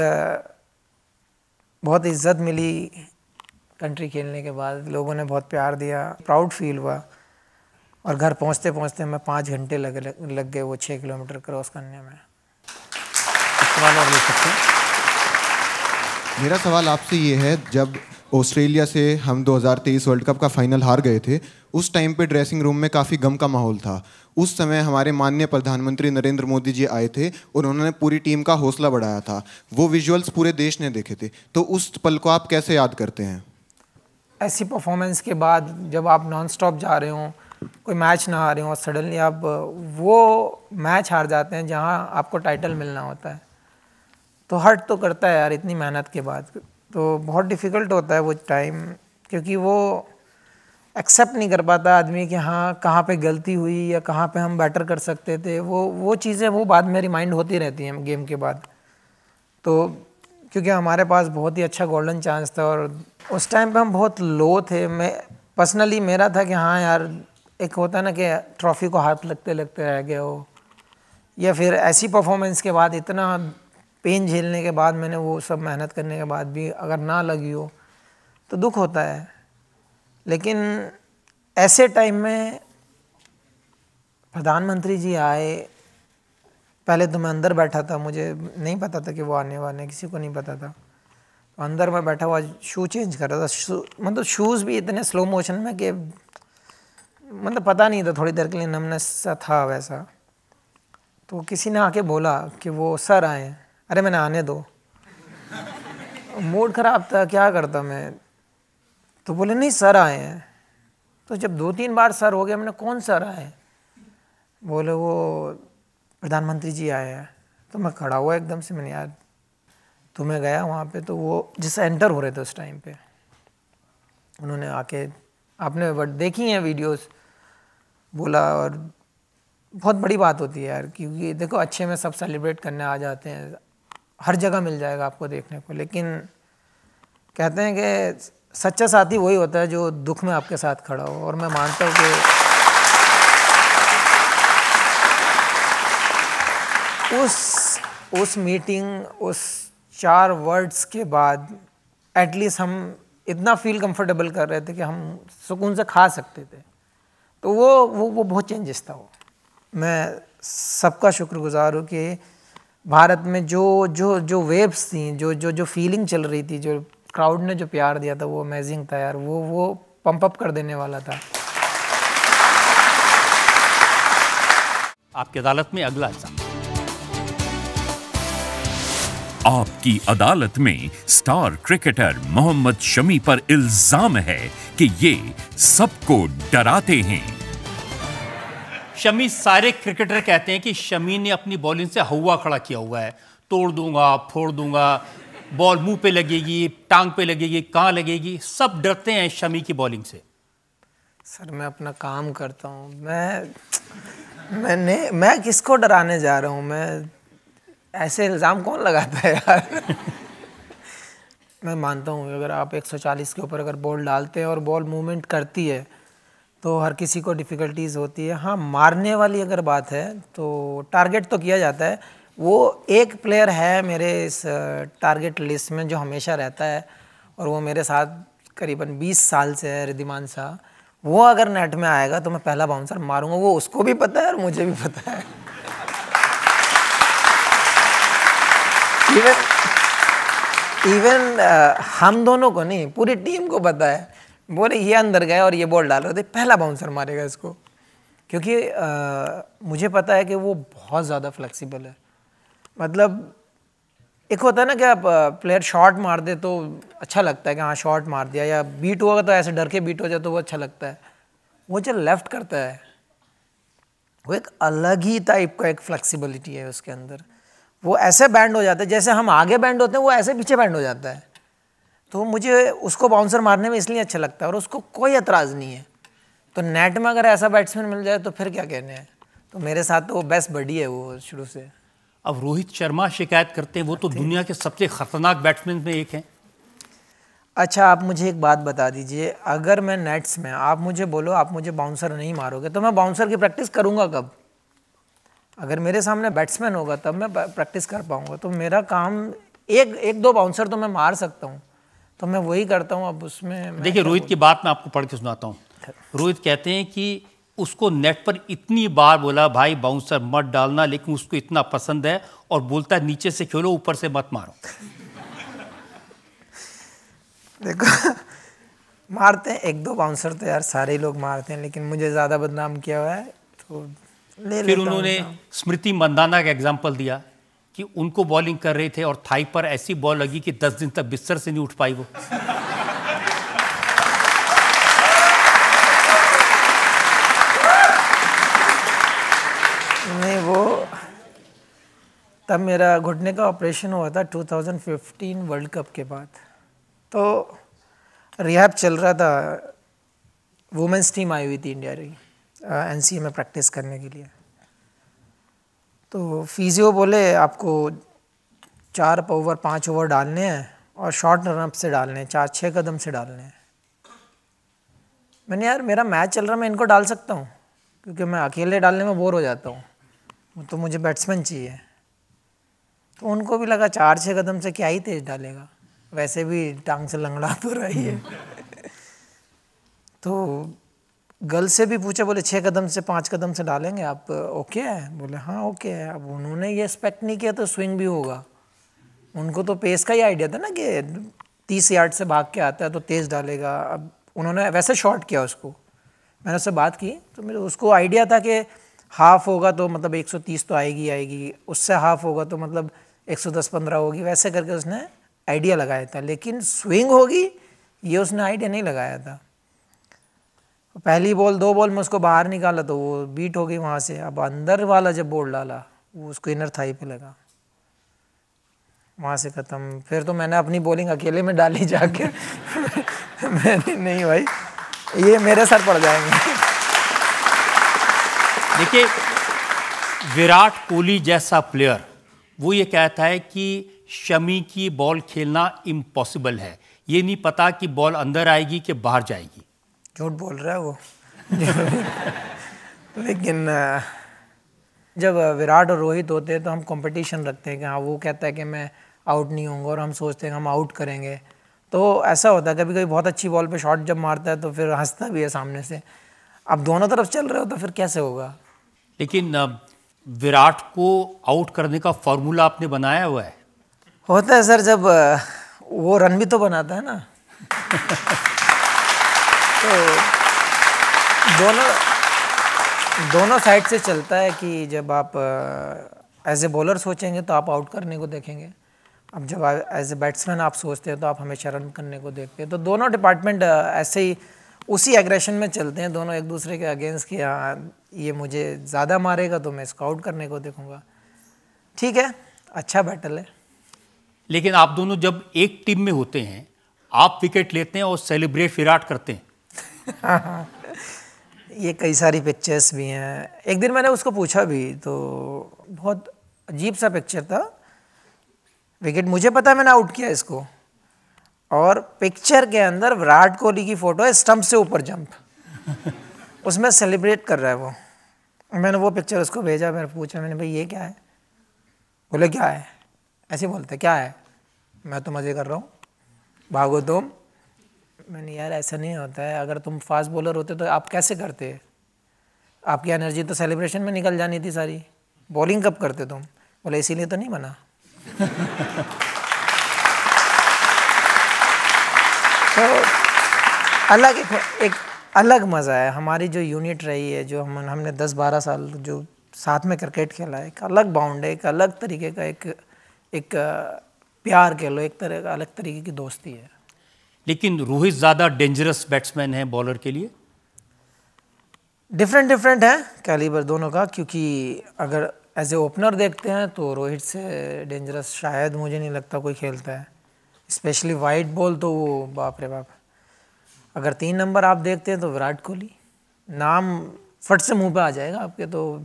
बहुत इज्जत मिली कंट्री खेलने के बाद, लोगों ने बहुत प्यार दिया, प्राउड फील हुआ। और घर पहुंचते पहुंचते मैं 5 घंटे लग गए वो 6 किलोमीटर क्रॉस करने में। सवाल और ले सकते हैं। मेरा सवाल आपसे ये है, जब ऑस्ट्रेलिया से हम 2023 वर्ल्ड कप का फाइनल हार गए थे, उस टाइम पे ड्रेसिंग रूम में काफ़ी गम का माहौल था। उस समय हमारे माननीय प्रधानमंत्री नरेंद्र मोदी जी आए थे और उन्होंने पूरी टीम का हौसला बढ़ाया था। वो विजुअल्स पूरे देश ने देखे थे, तो उस पल को आप कैसे याद करते हैं? ऐसी परफॉर्मेंस के बाद जब आप नॉन स्टॉप जा रहे हो, कोई मैच ना हारे हो और सडनली आप वो मैच हार जाते हैं जहां आपको टाइटल मिलना होता है, तो हर्ट तो करता है यार इतनी मेहनत के बाद। तो बहुत डिफ़िकल्ट होता है वो टाइम, क्योंकि वो एक्सेप्ट नहीं कर पाता आदमी कि हाँ कहाँ पे गलती हुई या कहाँ पे हम बेटर कर सकते थे। वो चीज़ें वो बाद में रिमाइंड होती रहती हैं गेम के बाद। तो क्योंकि हमारे पास बहुत ही अच्छा गोल्डन चांस था और उस टाइम पे हम बहुत लो थे। मैं पर्सनली मेरा था कि हाँ यार, एक होता है ना कि ट्रॉफी को हाथ लगते लगते रह गए हो, या फिर ऐसी परफॉर्मेंस के बाद इतना पेन झेलने के बाद मैंने वो सब मेहनत करने के बाद भी अगर ना लगी हो तो दुख होता है। लेकिन ऐसे टाइम में प्रधानमंत्री जी आए, पहले तो मैं अंदर बैठा था, मुझे नहीं पता था कि वो आने वाले, किसी को नहीं पता था। तो अंदर मैं बैठा हुआ शू चेंज कर रहा था, मतलब शूज़ भी इतने स्लो मोशन में कि मतलब पता नहीं था, थोड़ी देर के लिए नमनेस सा था वैसा। तो किसी ने आके बोला कि वो सर आए हैं। अरे मैंने आने दो, मूड ख़राब था, क्या करता मैं। तो बोले नहीं सर आए हैं। तो जब 2-3 बार सर हो गया, मैंने कौन सर आए? बोले वो प्रधानमंत्री जी आए हैं। तो मैं खड़ा हुआ एकदम से, मैंने यार तो मैं गया वहाँ पे, तो वो जिस एंटर हो रहे थे उस टाइम पे, उन्होंने आके, आपने देखी हैं वीडियोस, बोला। और बहुत बड़ी बात होती है यार, क्योंकि देखो अच्छे में सब सेलिब्रेट करने आ जाते हैं, हर जगह मिल जाएगा आपको देखने को। लेकिन कहते हैं कि सच्चा साथी वही होता है जो दुख में आपके साथ खड़ा हो। और मैं मानता हूँ कि उस मीटिंग, उस 4 वर्ड्स के बाद एटलीस्ट हम इतना फील कंफर्टेबल कर रहे थे कि हम सुकून से खा सकते थे। तो वो बहुत चेंजेस था। वो मैं सबका शुक्रगुजार हूँ कि भारत में जो वेव्स थी, जो फीलिंग चल रही थी, जो क्राउड ने जो प्यार दिया था, वो अमेजिंग था यार। वो पंप अप कर देने वाला था। आपकी अदालत में अगला हिस्सा। आपकी अदालत में स्टार क्रिकेटर मोहम्मद शमी पर इल्जाम है कि ये सबको डराते हैं। शमी, सारे क्रिकेटर कहते हैं कि शमी ने अपनी बॉलिंग से हवा खड़ा किया हुआ है, तोड़ दूंगा, फोड़ दूंगा, बॉल मुंह पे लगेगी, टांग पे लगेगी, कहाँ लगेगी। सब डरते हैं शमी की बॉलिंग से। सर मैं अपना काम करता हूँ, मैं किसको डराने जा रहा हूँ? मैं ऐसे इल्ज़ाम कौन लगाता है यार? मैं मानता हूँ अगर आप 140 के ऊपर अगर बॉल डालते हैं और बॉल मूवमेंट करती है तो हर किसी को डिफ़िकल्टीज़ होती है। हाँ, मारने वाली अगर बात है तो टारगेट तो किया जाता है। वो एक प्लेयर है मेरे इस टारगेट लिस्ट में जो हमेशा रहता है और वो मेरे साथ करीबन 20 साल से है, रिद्धिमान शाह। वो अगर नेट में आएगा तो मैं पहला बाउंसर मारूंगा। वो उसको भी पता है और मुझे भी पता है। इवन हम दोनों को नहीं, पूरी टीम को पता है। बोले ये अंदर गया और ये बॉल डाल रहे थे, पहला बाउंसर मारेगा इसको। क्योंकि मुझे पता है कि वो बहुत ज़्यादा फ्लेक्सिबल है। मतलब एक होता है ना कि आप प्लेयर शॉट मार दे तो अच्छा लगता है कि हाँ शॉट मार दिया, या बीट होगा तो ऐसे डर के बीट हो जाए तो वो अच्छा लगता है। वो जो लेफ्ट करता है वो एक अलग ही टाइप का एक फ्लेक्सिबिलिटी है उसके अंदर। वो ऐसे बैंड हो जाता है जैसे हम आगे बैंड होते हैं, वो ऐसे पीछे बैंड हो जाता है। तो मुझे उसको बाउंसर मारने में इसलिए अच्छा लगता है और उसको कोई एतराज़ नहीं है। तो नेट में अगर ऐसा बैट्समैन मिल जाए तो फिर क्या कहने हैं। तो मेरे साथ तो वो बेस्ट बडी है वो शुरू से। अब रोहित शर्मा शिकायत करते हैं, वो तो दुनिया के सबसे खतरनाक बैट्समैन में एक हैं। अच्छा, आप मुझे एक बात बता दीजिए, अगर मैं नेट्स में आप मुझे बोलो आप मुझे बाउंसर नहीं मारोगे तो मैं बाउंसर की प्रैक्टिस करूँगा कब? अगर मेरे सामने बैट्समैन होगा तब मैं प्रैक्टिस कर पाऊँगा। तो मेरा काम एक दो बाउंसर तो मैं मार सकता हूँ, तो मैं वही करता हूँ। अब उसमें देखिए, रोहित की बात मैं आपको पढ़ के सुनाता हूँ। रोहित कहते हैं कि उसको नेट पर इतनी बार बोला भाई बाउंसर मत डालना, लेकिन उसको इतना पसंद है और बोलता है नीचे से खेलो, ऊपर से मत मारो। देखो, मारते हैं 1-2 बाउंसर तो यार सारे लोग मारते हैं, लेकिन मुझे ज़्यादा बदनाम किया हुआ है तो फिर उन्होंने स्मृति मंदाना का एग्जाम्पल दिया कि उनको बॉलिंग कर रहे थे और थाई पर ऐसी बॉल लगी कि 10 दिन तक बिस्तर से नहीं उठ पाई वो। नहीं, वो तब मेरा घुटने का ऑपरेशन हुआ था 2015 वर्ल्ड कप के बाद। तो रिहैब चल रहा था, वुमेंस टीम आई हुई थी इंडिया की एनसीए में प्रैक्टिस करने के लिए। तो फिजियो बोले आपको 4 ओवर 5 ओवर डालने हैं और शॉर्ट रनअप से डालने हैं, 4-6 कदम से डालने हैं। मैंने यार मेरा मैच चल रहा, मैं इनको डाल सकता हूँ, क्योंकि मैं अकेले डालने में बोर हो जाता हूँ, तो मुझे बैट्समैन चाहिए। तो उनको भी लगा 4-6 कदम से क्या ही तेज डालेगा, वैसे भी टांग से लंगड़ा तो रही है। तो गर्ल से भी पूछा, बोले 6 कदम से 5 कदम से डालेंगे आप, ओके है? बोले हाँ ओके है। अब उन्होंने ये एक्सपेक्ट नहीं किया तो स्विंग भी होगा, उनको तो पेस का ही आइडिया था ना कि 30 यार्ड से भाग के आता है तो तेज़ डालेगा। अब उन्होंने वैसे शॉर्ट किया उसको, मैंने उससे बात की तो मेरे उसको आइडिया था कि हाफ होगा तो मतलब 130 तो आएगी, उससे हाफ होगा तो मतलब 110-15 होगी, वैसे करके उसने आइडिया लगाया था। लेकिन स्विंग होगी ये उसने आइडिया नहीं लगाया था। पहली बॉल 2 बॉल में उसको बाहर निकाला तो वो बीट हो गई वहाँ से। अब अंदर वाला जब बॉल डाला वो उसको इनर थाई पे लगा, वहाँ से ख़त्म। फिर तो मैंने अपनी बॉलिंग अकेले में डाली जाके। मैंने नहीं भाई, ये मेरे सर पड़ जाएंगे। देखिए, विराट कोहली जैसा प्लेयर वो ये कहता है कि शमी की बॉल खेलना इम्पॉसिबल है, ये नहीं पता कि बॉल अंदर आएगी कि बाहर जाएगी। झूठ बोल रहा है वो। लेकिन जब विराट और रोहित होते हैं तो हम कंपटीशन रखते हैं कि हाँ वो कहता है कि मैं आउट नहीं होऊंगा और हम सोचते हैं हम आउट करेंगे। तो ऐसा होता है कभी कभी बहुत अच्छी बॉल पे शॉट जब मारता है तो फिर हंसता भी है सामने से। अब दोनों तरफ चल रहे हो तो फिर कैसे होगा। लेकिन विराट को आउट करने का फॉर्मूला आपने बनाया हुआ है? होता है सर, जब वो रन भी तो बनाता है ना। तो दोनों साइड से चलता है कि जब आप एज ए बॉलर सोचेंगे तो आप आउट करने को देखेंगे, अब जब एज ए बैट्समैन आप सोचते हैं तो आप हमेशा रन करने को देखते हैं। तो दोनों डिपार्टमेंट ऐसे ही उसी एग्रेशन में चलते हैं, दोनों एक दूसरे के अगेंस्ट कि हाँ ये मुझे ज़्यादा मारेगा तो मैं इसको आउट करने को देखूँगा। ठीक है, अच्छा बैटल है। लेकिन आप दोनों जब एक टीम में होते हैं, आप विकेट लेते हैं और सेलिब्रेट विराट करते हैं। ये कई सारी पिक्चर्स भी हैं। एक दिन मैंने उसको पूछा भी तो बहुत अजीब सा पिक्चर था, विकेट मुझे पता है मैंने आउट किया इसको, और पिक्चर के अंदर विराट कोहली की फ़ोटो है, स्टंप से ऊपर जंप, उसमें सेलिब्रेट कर रहा है वो। मैंने वो पिक्चर उसको भेजा, मैंने पूछा, मैंने भाई ये क्या है? बोले क्या है? ऐसे बोलते क्या है? मैं तो मज़े कर रहा हूँ, भागो तुम। मैंने यार ऐसा नहीं होता है, अगर तुम फास्ट बॉलर होते तो आप कैसे करते? आपकी एनर्जी तो सेलिब्रेशन में निकल जानी थी सारी, बॉलिंग कब करते तुम? बोले इसीलिए तो नहीं बना। तो अलग एक अलग मज़ा है। हमारी जो यूनिट रही है, जो हमने 10-12 साल जो साथ में क्रिकेट खेला है, एक अलग बाउंड है, एक अलग तरीके का एक प्यार कह लो, एक तरह का अलग तरीके की दोस्ती है। लेकिन रोहित ज़्यादा डेंजरस बैट्समैन है बॉलर के लिए? डिफरेंट है कैलिबर दोनों का, क्योंकि अगर एज ए ओपनर देखते हैं तो रोहित से डेंजरस शायद मुझे नहीं लगता कोई खेलता है, स्पेशली वाइट बॉल तो वो बाप रे बाप। अगर 3 नंबर आप देखते हैं तो विराट कोहली नाम फट से मुंह पे आ जाएगा आपके। तो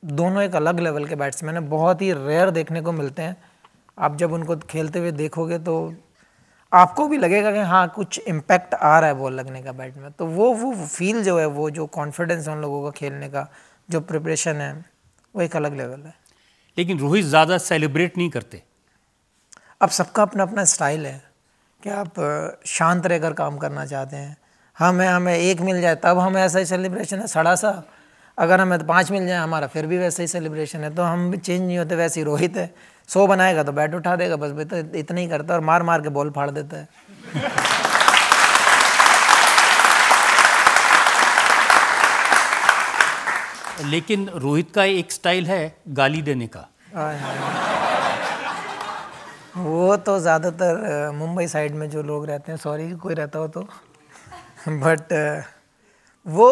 दोनों एक अलग लेवल के बैट्समैन हैं, बहुत ही रेयर देखने को मिलते हैं। आप जब उनको खेलते हुए देखोगे तो आपको भी लगेगा कि हाँ कुछ इम्पैक्ट आ रहा है बॉल लगने का बैट में। तो वो फील जो है, वो जो कॉन्फिडेंस है उन लोगों का खेलने का, जो प्रिपरेशन है, वो एक अलग लेवल है। लेकिन रोहित ज़्यादा सेलिब्रेट नहीं करते। अब सबका अपना अपना स्टाइल है, कि आप शांत रहकर काम करना चाहते हैं। हमें एक मिल जाए तब हमें ऐसा ही सेलिब्रेशन है सड़ा सा, अगर हमें 5 मिल जाए हमारा फिर भी वैसा ही सेलिब्रेशन है। तो हम भी चेंज नहीं होते, वैसे ही रोहित है 100 बनाएगा तो बैट उठा देगा, बस इतना ही करता है और मार मार के बॉल फाड़ देता है। लेकिन रोहित का एक स्टाइल है गाली देने का। वो तो ज़्यादातर मुंबई साइड में जो लोग रहते हैं, सॉरी कोई रहता हो तो, बट वो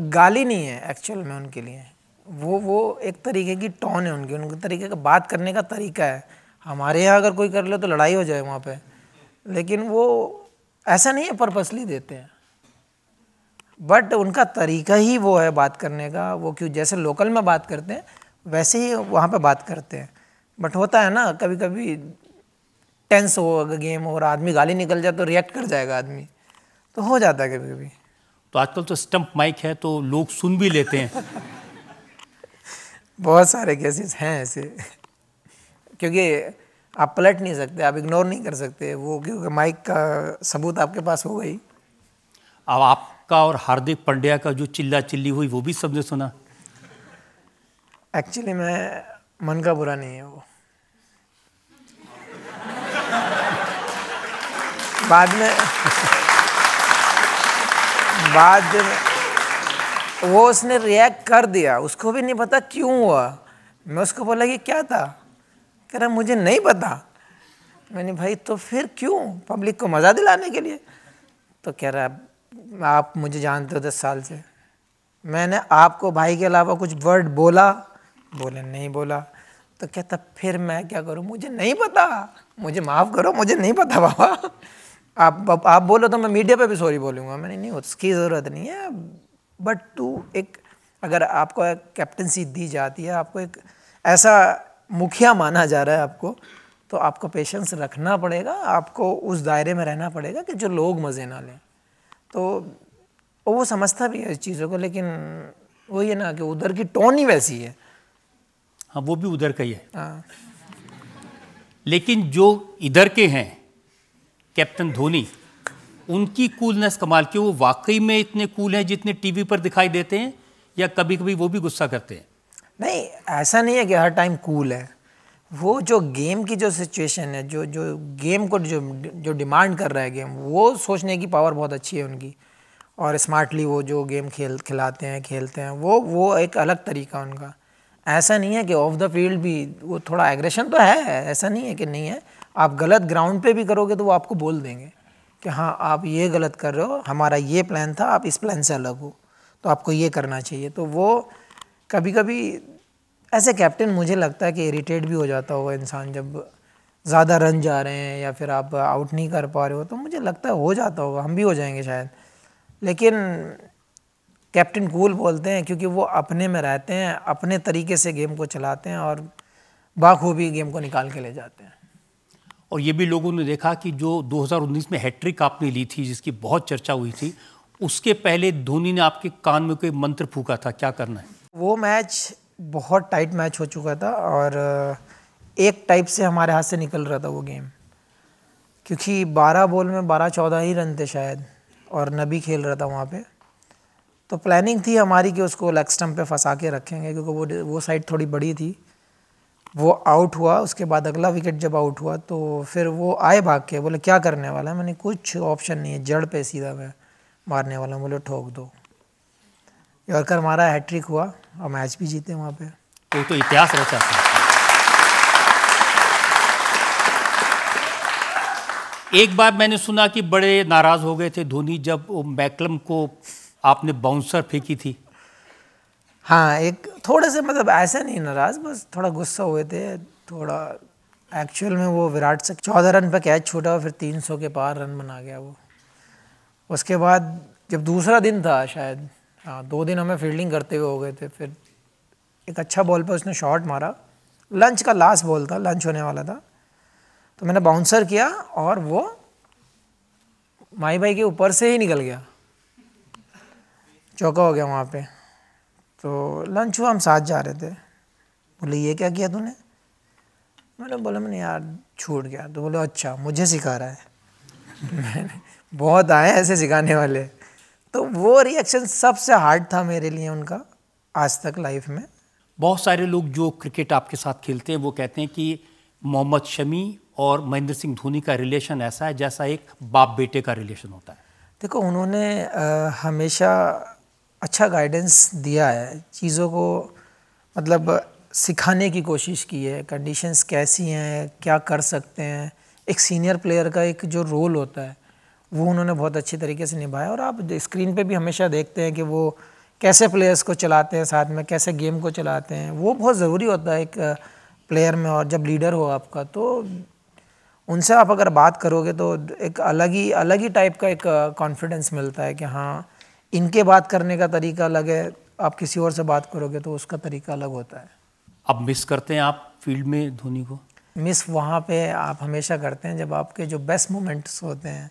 गाली नहीं है एक्चुअल में उनके लिए, वो एक तरीके की टोन है उनके तरीके का बात करने का तरीका है। हमारे यहाँ अगर कोई कर ले तो लड़ाई हो जाए वहाँ पे, लेकिन वो ऐसा नहीं है पर्पसली देते हैं, बट उनका तरीका ही वो है बात करने का। वो क्यों जैसे लोकल में बात करते हैं वैसे ही वहाँ पे बात करते हैं। बट होता है ना कभी कभी टेंस हो अगर गेम और आदमी गाली निकल जाए तो रिएक्ट कर जाएगा आदमी, तो हो जाता है कभी कभी। तो आजकल तो स्टंप माइक है तो लोग सुन भी लेते हैं। बहुत सारे केसेस हैं ऐसे, क्योंकि आप पलट नहीं सकते, आप इग्नोर नहीं कर सकते वो, क्योंकि माइक का सबूत आपके पास हो गई। अब आपका और हार्दिक पांड्या का जो चिल्ला चिल्ली हुई वो भी सबने सुना। एक्चुअली मैं मन का बुरा नहीं है वो, बाद में वो उसने रिएक्ट कर दिया, उसको भी नहीं पता क्यों हुआ। मैं उसको बोला कि क्या था, कह रहा मुझे नहीं पता। मैंने भाई तो फिर क्यों, पब्लिक को मज़ा दिलाने के लिए। तो कह रहा आप मुझे जानते हो 10 साल से, मैंने आपको भाई के अलावा कुछ वर्ड बोला? बोले नहीं बोला। तो कहता फिर मैं क्या करूं, मुझे नहीं पता, मुझे माफ़ करो, मुझे नहीं पता बाबा। आप बोलो तो मैं मीडिया पे भी सॉरी बोलूँगा। मैंने नहीं, उसकी ज़रूरत नहीं है। बट तू एक, अगर आपको एक कैप्टनसी दी जाती है, आपको एक ऐसा मुखिया माना जा रहा है आपको, तो आपको पेशेंस रखना पड़ेगा, आपको उस दायरे में रहना पड़ेगा कि जो लोग मज़े ना लें। तो वो समझता भी है इस चीज़ों को, लेकिन वही है ना कि उधर की टोन ही वैसी है। हाँ, वो भी उधर का ही है। हाँ, लेकिन जो इधर के हैं कैप्टन धोनी, उनकी कूलनेस कमाल की, वो वाकई में इतने कूल हैं जितने टीवी पर दिखाई देते हैं, या कभी कभी वो भी गुस्सा करते हैं? नहीं, ऐसा नहीं है कि हर टाइम कूल है। वो जो गेम की जो सिचुएशन है, जो गेम को जो डिमांड कर रहा है गेम, वो सोचने की पावर बहुत अच्छी है उनकी, और स्मार्टली वो जो गेम खेलते हैं, वो एक अलग तरीका उनका। ऐसा नहीं है कि ऑफ द फील्ड भी वो थोड़ा एग्रेशन तो है, ऐसा नहीं है कि नहीं है। आप गलत ग्राउंड पे भी करोगे तो वो आपको बोल देंगे कि हाँ आप ये गलत कर रहे हो, हमारा ये प्लान था, आप इस प्लान से अलग हो, तो आपको ये करना चाहिए। तो वो कभी कभी ऐसे कैप्टन मुझे लगता है कि इरिटेट भी हो जाता होगा इंसान, जब ज़्यादा रन जा रहे हैं या फिर आप आउट नहीं कर पा रहे हो, तो मुझे लगता है हो जाता होगा, हम भी हो जाएंगे शायद। लेकिन कैप्टन कूल बोलते हैं क्योंकि वो अपने में रहते हैं, अपने तरीके से गेम को चलाते हैं और बाखूबी गेम को निकाल के ले जाते हैं। और ये भी लोगों ने देखा कि जो 2019 में हैट्रिक आपने ली थी, जिसकी बहुत चर्चा हुई थी, उसके पहले धोनी ने आपके कान में कोई मंत्र फूका था, क्या करना है? वो मैच बहुत टाइट मैच हो चुका था और एक टाइप से हमारे हाथ से निकल रहा था वो गेम, क्योंकि 12 बॉल में 12-14 ही रन थे शायद, और नबी खेल रहा था वहाँ पे। तो प्लानिंग थी हमारी कि उसको लेग स्टंप पे फंसा के रखेंगे, क्योंकि वो साइड थोड़ी बड़ी थी। वो आउट हुआ, उसके बाद अगला विकेट जब आउट हुआ तो फिर वो आए भाग के, बोले क्या करने वाला है? मैंने कुछ ऑप्शन नहीं है, जड़ पे सीधा मैं मारने वाला हूँ। बोले ठोक दो। यॉर्कर मारा, हैट्रिक हुआ और मैच भी जीते वहाँ पे। तो इतिहास रचा था। एक बार मैंने सुना कि बड़े नाराज हो गए थे धोनी जब मैकलम को आपने बाउंसर फेंकी थी। हाँ, एक थोड़े से, मतलब ऐसे नहीं नाराज, बस थोड़ा गुस्सा हुए थे थोड़ा। एक्चुअल में वो विराट से 14 रन पे कैच छूटा, फिर 300 के पार रन बना गया वो। उसके बाद जब दूसरा दिन था शायद, हाँ 2 दिन हमें फील्डिंग करते हुए हो गए थे, फिर एक अच्छा बॉल पे उसने शॉट मारा, लंच का लास्ट बॉल था, लंच होने वाला था, तो मैंने बाउंसर किया और वो माही भाई के ऊपर से ही निकल गया, चौका हो गया वहाँ पे। तो लंच हुआ, हम साथ जा रहे थे। बोले ये क्या किया तूने? मैंने बोला मैंने यार छूट गया। तो बोले अच्छा मुझे सिखा रहा है। बहुत आए ऐसे सिखाने वाले। तो वो रिएक्शन सबसे हार्ड था मेरे लिए उनका आज तक लाइफ में। बहुत सारे लोग जो क्रिकेट आपके साथ खेलते हैं वो कहते हैं कि मोहम्मद शमी और महेंद्र सिंह धोनी का रिलेशन ऐसा है जैसा एक बाप बेटे का रिलेशन होता है। देखो, उन्होंने हमेशा अच्छा गाइडेंस दिया है, चीज़ों को मतलब सिखाने की कोशिश की है, कंडीशंस कैसी हैं, क्या कर सकते हैं। एक सीनियर प्लेयर का एक जो रोल होता है वो उन्होंने बहुत अच्छी तरीके से निभाया। और आप स्क्रीन पे भी हमेशा देखते हैं कि वो कैसे प्लेयर्स को चलाते हैं, साथ में कैसे गेम को चलाते हैं। वो बहुत ज़रूरी होता है एक प्लेयर में, और जब लीडर हो आपका तो उनसे आप अगर बात करोगे तो एक अलग ही टाइप का एक कॉन्फिडेंस मिलता है कि हाँ, इनके बात करने का तरीका अलग है, आप किसी और से बात करोगे तो उसका तरीका अलग होता है। अब मिस करते हैं आप फील्ड में धोनी को? मिस वहाँ पे आप हमेशा करते हैं जब आपके जो बेस्ट मोमेंट्स होते हैं,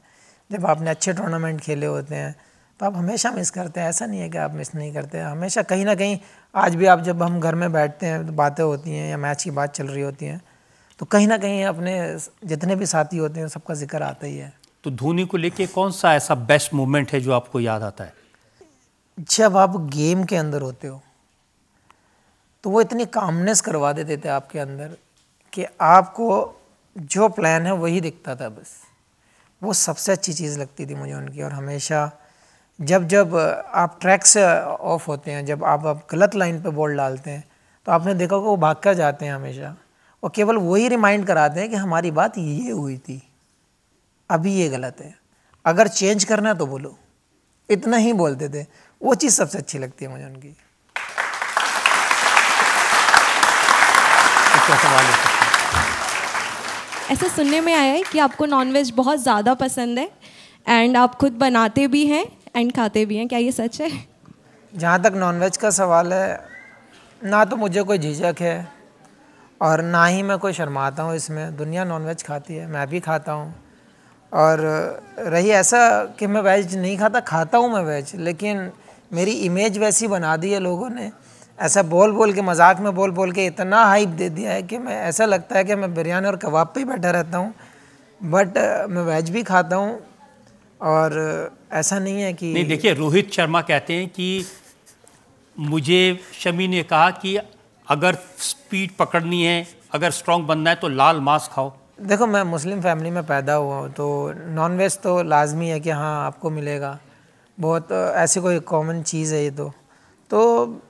जब आपने अच्छे टूर्नामेंट खेले होते हैं तो आप हमेशा मिस करते हैं। ऐसा नहीं है कि आप मिस नहीं करते हैं, हमेशा कहीं ना कहीं। आज भी आप जब हम घर में बैठते हैं तो बातें होती हैं या मैच की बात चल रही होती है तो कहीं ना कहीं अपने जितने भी साथी होते हैं सबका जिक्र आता ही है। तो धोनी को लेके कौन सा ऐसा बेस्ट मोमेंट है जो आपको याद आता है? जब आप गेम के अंदर होते हो तो वो इतनी कामनेस करवा देते थे आपके अंदर कि आपको जो प्लान है वही दिखता था बस। वो सबसे अच्छी चीज़ लगती थी मुझे उनकी। और हमेशा जब आप ट्रैक से ऑफ होते हैं, जब आप गलत लाइन पे बॉल डालते हैं तो आपने देखा कि वो भाग कर जाते हैं हमेशा, और केवल वही रिमाइंड कराते हैं कि हमारी बात ये हुई थी, अभी ये गलत है, अगर चेंज करना है तो बोलो। इतना ही बोलते थे। वो चीज़ सबसे अच्छी लगती है मुझे उनकी। सवाल है। ऐसा सुनने में आया है कि आपको नॉनवेज बहुत ज़्यादा पसंद है एंड आप खुद बनाते भी हैं एंड खाते भी हैं, क्या ये सच है? जहाँ तक नॉनवेज का सवाल है, ना तो मुझे कोई झिझक है और ना ही मैं कोई शर्माता हूँ इसमें। दुनिया नॉनवेज खाती है, मैं भी खाता हूँ। और रही ऐसा कि मैं वेज नहीं खाता हूँ मैं वेज, लेकिन मेरी इमेज वैसी बना दी है लोगों ने, ऐसा बोल के मजाक में बोल के इतना हाइप दे दिया है कि मैं ऐसा लगता है कि मैं बिरयानी और कबाब पे ही बैठा रहता हूँ। बट मैं वेज भी खाता हूँ और ऐसा नहीं है कि नहीं। देखिए, रोहित शर्मा कहते हैं कि मुझे शमी ने कहा कि अगर स्पीड पकड़नी है, अगर स्ट्रॉन्ग बनना है तो लाल मांस खाओ। देखो, मैं मुस्लिम फैमिली में पैदा हुआ हूँ तो नॉनवेज तो लाजमी है कि हाँ आपको मिलेगा। बहुत ऐसी कोई कॉमन चीज़ है ये तो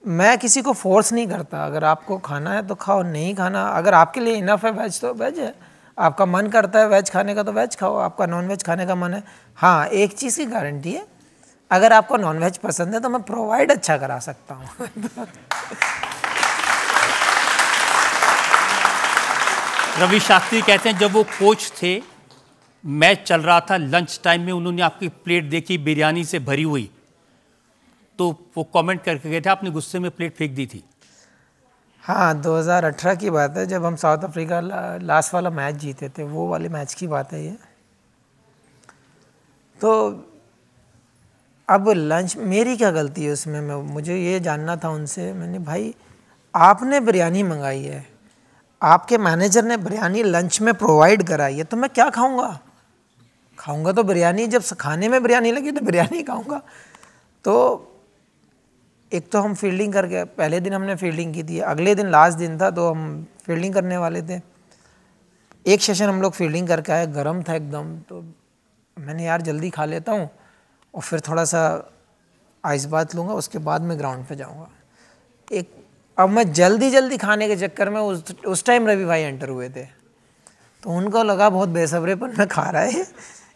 मैं किसी को फोर्स नहीं करता। अगर आपको खाना है तो खाओ, नहीं खाना, अगर आपके लिए इनफ है वेज तो वेज है। आपका मन करता है वेज खाने का तो वेज खाओ, आपका नॉन वेज खाने का मन है। हाँ, एक चीज़ की गारंटी है, अगर आपको नॉन वेज पसंद है तो मैं प्रोवाइड अच्छा करा सकता हूँ। रवि शास्त्री कहते हैं जब वो कोच थे, मैच चल रहा था, लंच टाइम में उन्होंने आपकी प्लेट देखी बिरयानी से भरी हुई तो वो कमेंट करके गए थे, आपने गुस्से में प्लेट फेंक दी थी। हाँ, 2018 की बात है जब हम साउथ अफ्रीका लास्ट वाला मैच जीते थे, वो वाले मैच की बात है ये। तो अब लंच, मेरी क्या गलती है उसमें? मुझे ये जानना था उनसे। मैंने, भाई आपने बिरयानी मंगाई है, आपके मैनेजर ने बिरयानी लंच में प्रोवाइड कराई है, तो मैं क्या खाऊंगा तो बिरयानी। जब खाने में बिरयानी लगी तो बिरयानी खाऊंगा। तो एक तो हम फील्डिंग करके, पहले दिन हमने फील्डिंग की थी, अगले दिन लास्ट दिन था तो हम फील्डिंग करने वाले थे। एक सेशन हम लोग फील्डिंग करके आए, गर्म था एकदम, तो मैंने यार जल्दी खा लेता हूँ और फिर थोड़ा सा आइस बात लूँगा, उसके बाद मैं ग्राउंड पे जाऊँगा। अब मैं जल्दी खाने के चक्कर में उस टाइम रवि भाई एंटर हुए थे, तो उनको लगा बहुत बेसब्रेपन में खा रहा है,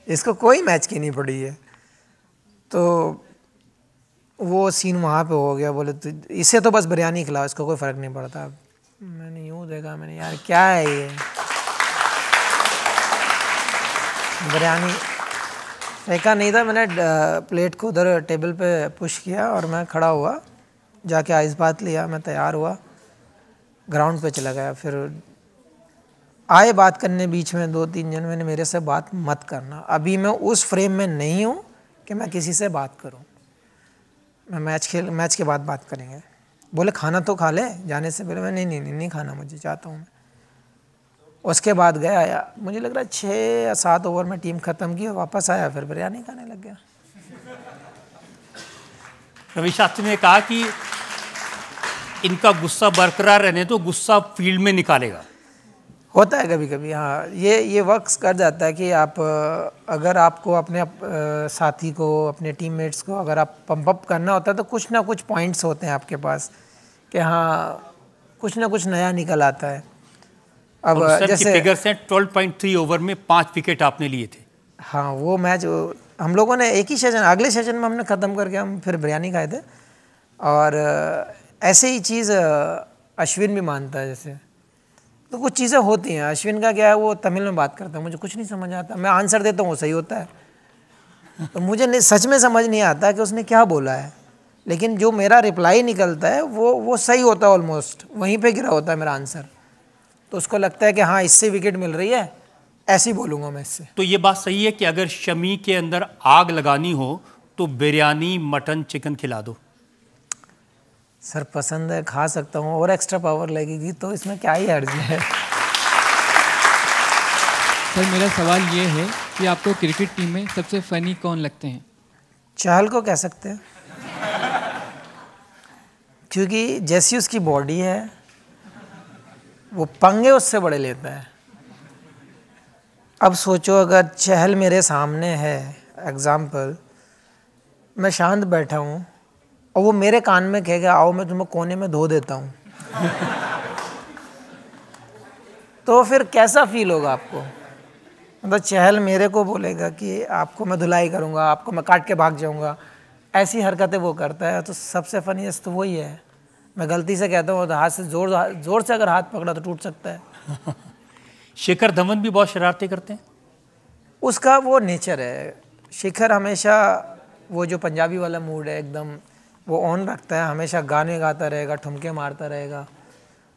इसको कोई मैच की नहीं पड़ी है। तो वो सीन वहाँ पे हो गया। बोले तो इसे तो बस बिरयानी खिलाओ, इसको कोई फ़र्क नहीं पड़ता। मैंने यूँ देखा, मैंने यार क्या है ये, बिरयानी फेंका नहीं था। मैंने प्लेट को उधर टेबल पे पुश किया और मैं खड़ा हुआ, जाके आइस बात लिया, मैं तैयार हुआ, ग्राउंड पे चला गया। फिर आए बात करने बीच में 2-3 जन, मैंने, मेरे से बात मत करना, अभी मैं उस फ्रेम में नहीं हूँ कि मैं किसी से बात करूँ, मैं मैच के बाद बात करेंगे। बोले खाना तो खा ले जाने से पहले। मैं नहीं खाना, मुझे चाहता हूँ मैं। उसके बाद गया, मुझे लग रहा है 6 या 7 ओवर में टीम ख़त्म की और वापस आया, फिर बिरयानी खाने लग गया। रवि शास्त्री ने कहा कि इनका गुस्सा बरकरार रहने तो गुस्सा फील्ड में निकालेगा। होता है कभी कभी, हाँ, ये वर्क्स कर जाता है कि आप अगर आपको अपने साथी को, अपने टीममेट्स को अगर आप पंप अप करना होता है तो कुछ ना कुछ पॉइंट्स होते हैं आपके पास कि हाँ कुछ ना कुछ नया निकल आता है। अब जैसे फिगर्स हैं 12.3 ओवर में 5 विकेट आपने लिए थे। हाँ, वो मैच हम लोगों ने एक ही सेशन, अगले सेशन में हमने ख़त्म करके हम फिर बिरयानी खाए थे। और ऐसे ही चीज़ अश्विन भी मानता है, जैसे तो कुछ चीज़ें होती हैं। अश्विन का क्या है, वो तमिल में बात करता है, मुझे कुछ नहीं समझ आता, मैं आंसर देता हूँ वो सही होता है, तो मुझे सच में समझ नहीं आता कि उसने क्या बोला है, लेकिन जो मेरा रिप्लाई निकलता है वो सही होता है, ऑलमोस्ट वहीं पे गिरा होता है मेरा आंसर। तो उसको लगता है कि हाँ इससे विकेट मिल रही है, ऐसे ही बोलूँगा मैं इससे। तो ये बात सही है कि अगर शमी के अंदर आग लगानी हो तो बिरयानी, मटन, चिकन खिला दो? सर पसंद है, खा सकता हूँ, और एक्स्ट्रा पावर लगेगी तो इसमें क्या ही हर्ज है। सर मेरा सवाल ये है कि आपको क्रिकेट टीम में सबसे फनी कौन लगते हैं? चहल को कह सकते हैं, क्योंकि जैसी उसकी बॉडी है वो पंगे उससे बड़े लेता है। अब सोचो अगर चहल मेरे सामने है, एग्जाम्पल, मैं शांत बैठा हूँ और वो मेरे कान में कहेगा आओ मैं तुम्हें कोने में धो देता हूँ तो फिर कैसा फील होगा आपको? मतलब चहल मेरे को बोलेगा कि आपको मैं धुलाई करूँगा, आपको मैं काट के भाग जाऊँगा, ऐसी हरकतें वो करता है। तो सबसे फनीएस्ट तो वही है। मैं गलती से कहता हूँ तो हाथ से जोर से अगर हाथ पकड़ा तो टूट सकता है। शिखर धवन भी बहुत शरारतें करते हैं। उसका वो नेचर है। शिखर हमेशा वो जो पंजाबी वाला मूड है एकदम वो ऑन रखता है, हमेशा गाने गाता रहेगा, ठुमके मारता रहेगा,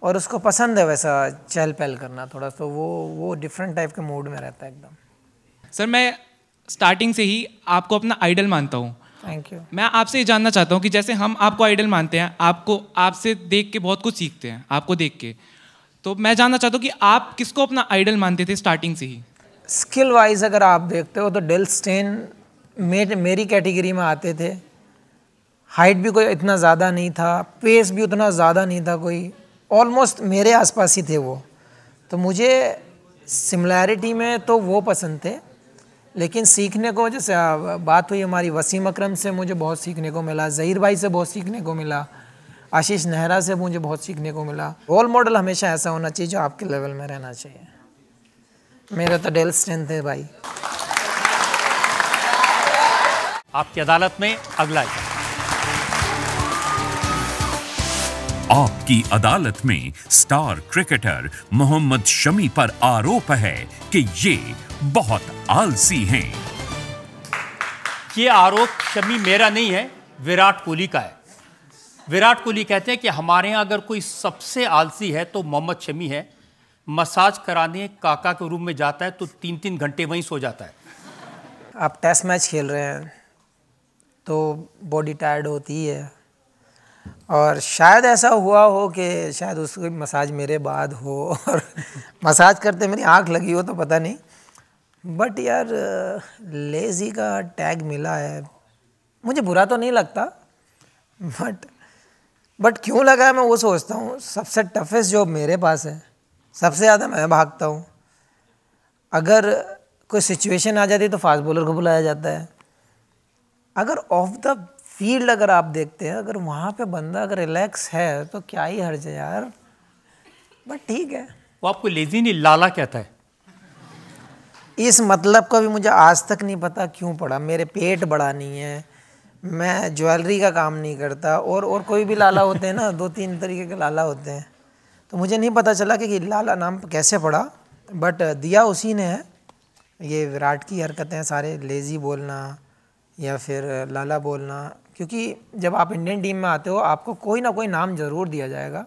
और उसको पसंद है वैसा चहल पहल करना थोड़ा, तो वो डिफरेंट टाइप के मूड में रहता है एकदम। सर मैं स्टार्टिंग से ही आपको अपना आइडल मानता हूँ। Thank you. मैं आपसे ये जानना चाहता हूँ कि जैसे हम आपको आइडल मानते हैं, आपसे देख के बहुत कुछ सीखते हैं, आपको देख के, तो मैं जानना चाहता हूँ कि आप किसको अपना आइडल मानते थे स्टार्टिंग से ही? स्किल वाइज अगर आप देखते हो तो डेल स्टेन मेरी कैटेगरी में आते थे। हाइट भी कोई इतना ज़्यादा नहीं था, पेस भी उतना ज़्यादा नहीं था, कोई ऑलमोस्ट मेरे आसपास ही थे वो। तो मुझे सिमिलैरिटी में तो वो पसंद थे, लेकिन सीखने को जैसे बात हुई हमारी वसीम अकरम से मुझे बहुत सीखने को मिला, ज़हीर भाई से बहुत सीखने को मिला, आशीष नेहरा से मुझे बहुत सीखने को मिला। रोल मॉडल हमेशा ऐसा होना चाहिए जो आपके लेवल में रहना चाहिए। मेरा तो डेल स्टेन थे भाई। आपकी अदालत में अगला है। आपकी अदालत में स्टार क्रिकेटर मोहम्मद शमी पर आरोप है कि ये बहुत आलसी हैं। ये आरोप शमी मेरा नहीं है, विराट कोहली का है। विराट कोहली कहते हैं कि हमारे यहाँ अगर कोई सबसे आलसी है तो मोहम्मद शमी है। मसाज कराने काका के रूम में जाता है तो 3-3 घंटे वहीं सो जाता है। आप टेस्ट मैच खेल रहे हैं तो बॉडी टायर्ड होती है, और शायद ऐसा हुआ हो कि शायद उसको मसाज मेरे बाद हो और मसाज करते मेरी आंख लगी हो तो पता नहीं, बट यार लेज़ी का टैग मिला है। मुझे बुरा तो नहीं लगता, बट क्यों लगा है मैं वो सोचता हूँ। सबसे टफेस्ट जॉब मेरे पास है, सबसे ज़्यादा मैं भागता हूँ। अगर कोई सिचुएशन आ जाती है तो फास्ट बॉलर को बुलाया जाता है। अगर ऑफ द फील्ड अगर आप देखते हैं, अगर वहाँ पे बंदा अगर रिलैक्स है तो क्या ही हर्ज है यार, बट ठीक है। वो आपको लेजी नहीं लाला कहता है। इस मतलब का भी मुझे आज तक नहीं पता क्यों पड़ा। मेरे पेट बड़ा नहीं है, मैं ज्वेलरी का काम नहीं करता, और कोई भी लाला होते हैं ना, 2-3 तरीके के लाला होते हैं, तो मुझे नहीं पता चला कि लाला नाम कैसे पड़ा, बट दिया उसी ने है। ये विराट की हरकतें हैं सारे, लेज़ी बोलना या फिर लाला बोलना, क्योंकि जब आप इंडियन टीम में आते हो आपको कोई ना कोई नाम ज़रूर दिया जाएगा,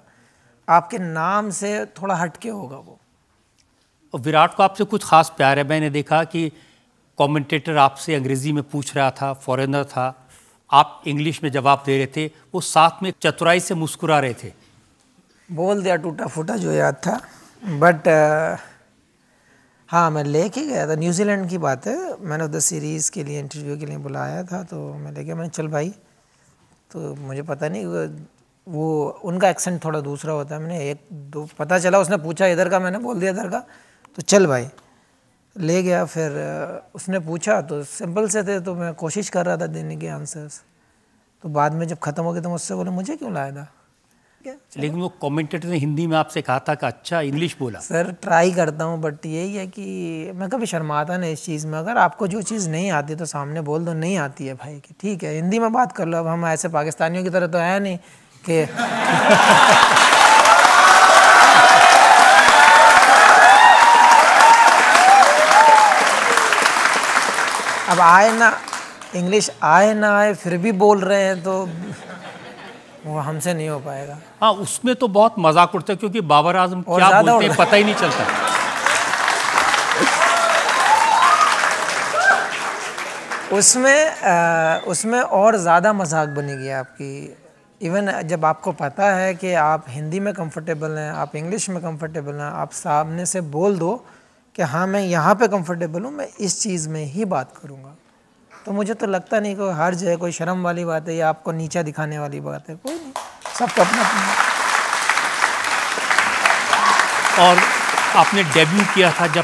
आपके नाम से थोड़ा हटके होगा वो। और विराट को आपसे कुछ खास प्यार है। मैंने देखा कि कमेंटेटर आपसे अंग्रेज़ी में पूछ रहा था, फॉरेनर था, आप इंग्लिश में जवाब दे रहे थे, वो साथ में चतुराई से मुस्कुरा रहे थे। बोल दिया टूटा फूटा जो याद था, बट हाँ, मैं लेके गया था, न्यूजीलैंड की बात है, मैन ऑफ द सीरीज़ के लिए इंटरव्यू के लिए बुलाया था, तो मैं ले गया, मैंने चल भाई, तो मुझे पता नहीं वो उनका एक्सेंट थोड़ा दूसरा होता है, मैंने एक दो पता चला, उसने पूछा इधर का, मैंने बोल दिया इधर का, तो चल भाई ले गया। फिर उसने पूछा तो सिंपल से थे, तो मैं कोशिश कर रहा था देने के आंसर्स, तो बाद में जब ख़त्म हो गया तो मुझसे बोले मुझे क्यों लाया था। लेकिन वो कमेंटेटर ने हिंदी में आपसे कहा था कि अच्छा इंग्लिश बोला। सर ट्राई करता हूँ, बट यही है कि मैं कभी शर्माता नहीं इस चीज़ में। अगर आपको जो चीज़ नहीं आती तो सामने बोल दो नहीं आती है भाई, कि ठीक है हिंदी में बात कर लो। अब हम ऐसे पाकिस्तानियों की तरह तो है नहीं कि अब आए ना, इंग्लिश आए ना आए फिर भी बोल रहे हैं, तो वो हमसे नहीं हो पाएगा। हाँ, उसमें तो बहुत मजाक उड़ता है, क्योंकि बाबर आजम क्या बोलते हैं पता ही नहीं चलता। उसमें और ज़्यादा मजाक बनेगी आपकी। इवन जब आपको पता है कि आप हिंदी में कंफर्टेबल हैं, आप इंग्लिश में कंफर्टेबल हैं, आप सामने से बोल दो कि हाँ मैं यहाँ पे कंफर्टेबल हूँ, मैं इस चीज़ में ही बात करूँगा, तो मुझे तो लगता नहीं कोई हर्ज है, कोई शर्म वाली बात है या आपको नीचा दिखाने वाली बात है, कोई नहीं, सबका अपना अपना। और आपने डेब्यू किया था, जब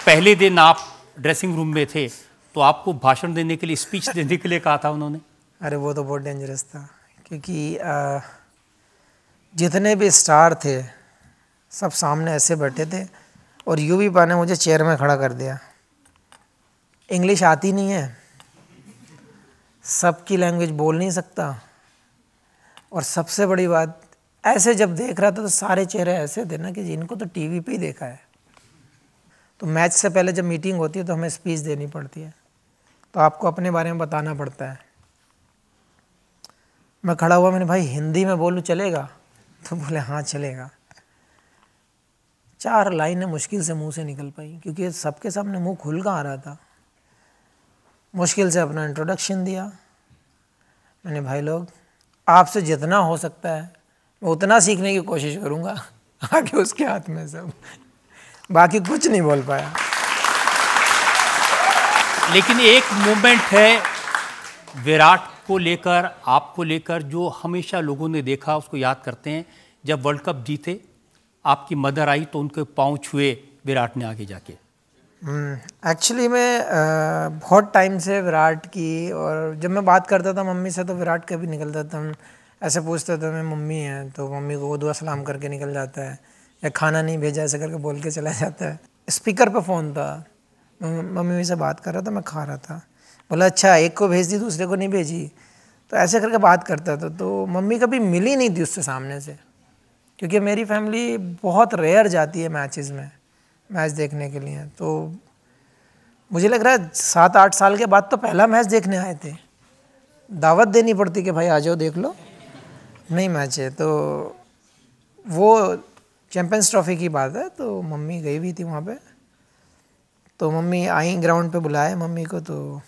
पहले दिन आप ड्रेसिंग रूम में थे, तो आपको भाषण देने के लिए, स्पीच देने के लिए कहा था उन्होंने? अरे वो तो बहुत डेंजरस था, क्योंकि जितने भी स्टार थे सब सामने ऐसे बैठे थे, और यूवी पा ने मुझे चेयर में खड़ा कर दिया। इंग्लिश आती नहीं है, सबकी लैंग्वेज बोल नहीं सकता, और सबसे बड़ी बात, ऐसे जब देख रहा था तो सारे चेहरे ऐसे थे ना कि जिनको तो टीवी पे ही देखा है। तो मैच से पहले जब मीटिंग होती है तो हमें स्पीच देनी पड़ती है, तो आपको अपने बारे में बताना पड़ता है। मैं खड़ा हुआ, मैंने भाई हिंदी में बोलूँ चलेगा? तो बोले हाँ चलेगा। 4 लाइनें मुश्किल से मुंह से निकल पाई, क्योंकि सबके सामने मुंह खुल कर आ रहा था। मुश्किल से अपना इंट्रोडक्शन दिया। मैंने भाई लोग, आपसे जितना हो सकता है मैं उतना सीखने की कोशिश करूँगा, आगे उसके हाथ में सब, बाकी कुछ नहीं बोल पाया। लेकिन एक मोमेंट है विराट को लेकर, आपको लेकर, जो हमेशा लोगों ने देखा, उसको याद करते हैं। जब वर्ल्ड कप जीते, आपकी मदर आई तो उनके पाँव छुए विराट ने आगे जाके। एक्चुअली मैं बहुत टाइम से विराट की, और जब मैं बात करता था मम्मी से तो विराट कभी निकलता था, हम ऐसे पूछते थे मैं मम्मी है, तो मम्मी को दुआ सलाम करके निकल जाता है, या खाना नहीं भेजा ऐसे करके बोल के चला जाता है। स्पीकर पे फ़ोन था, मम्मी से बात कर रहा था, मैं खा रहा था, बोला अच्छा एक को भेज दी दूसरे को नहीं भेजी, तो ऐसे करके बात करता था। तो मम्मी कभी मिली नहीं थी उससे सामने से, क्योंकि मेरी फैमिली बहुत रेयर जाती है मैचेस में, मैच देखने के लिए। तो मुझे लग रहा है 7-8 साल के बाद तो पहला मैच देखने आए थे, दावत देनी पड़ती कि भाई आ जाओ देख लो, नहीं मैच है। तो वो चैम्पियंस ट्रॉफी की बात है, तो मम्मी गई हुई थी वहाँ पे, तो मम्मी आई ग्राउंड पे बुलाए मम्मी को, तो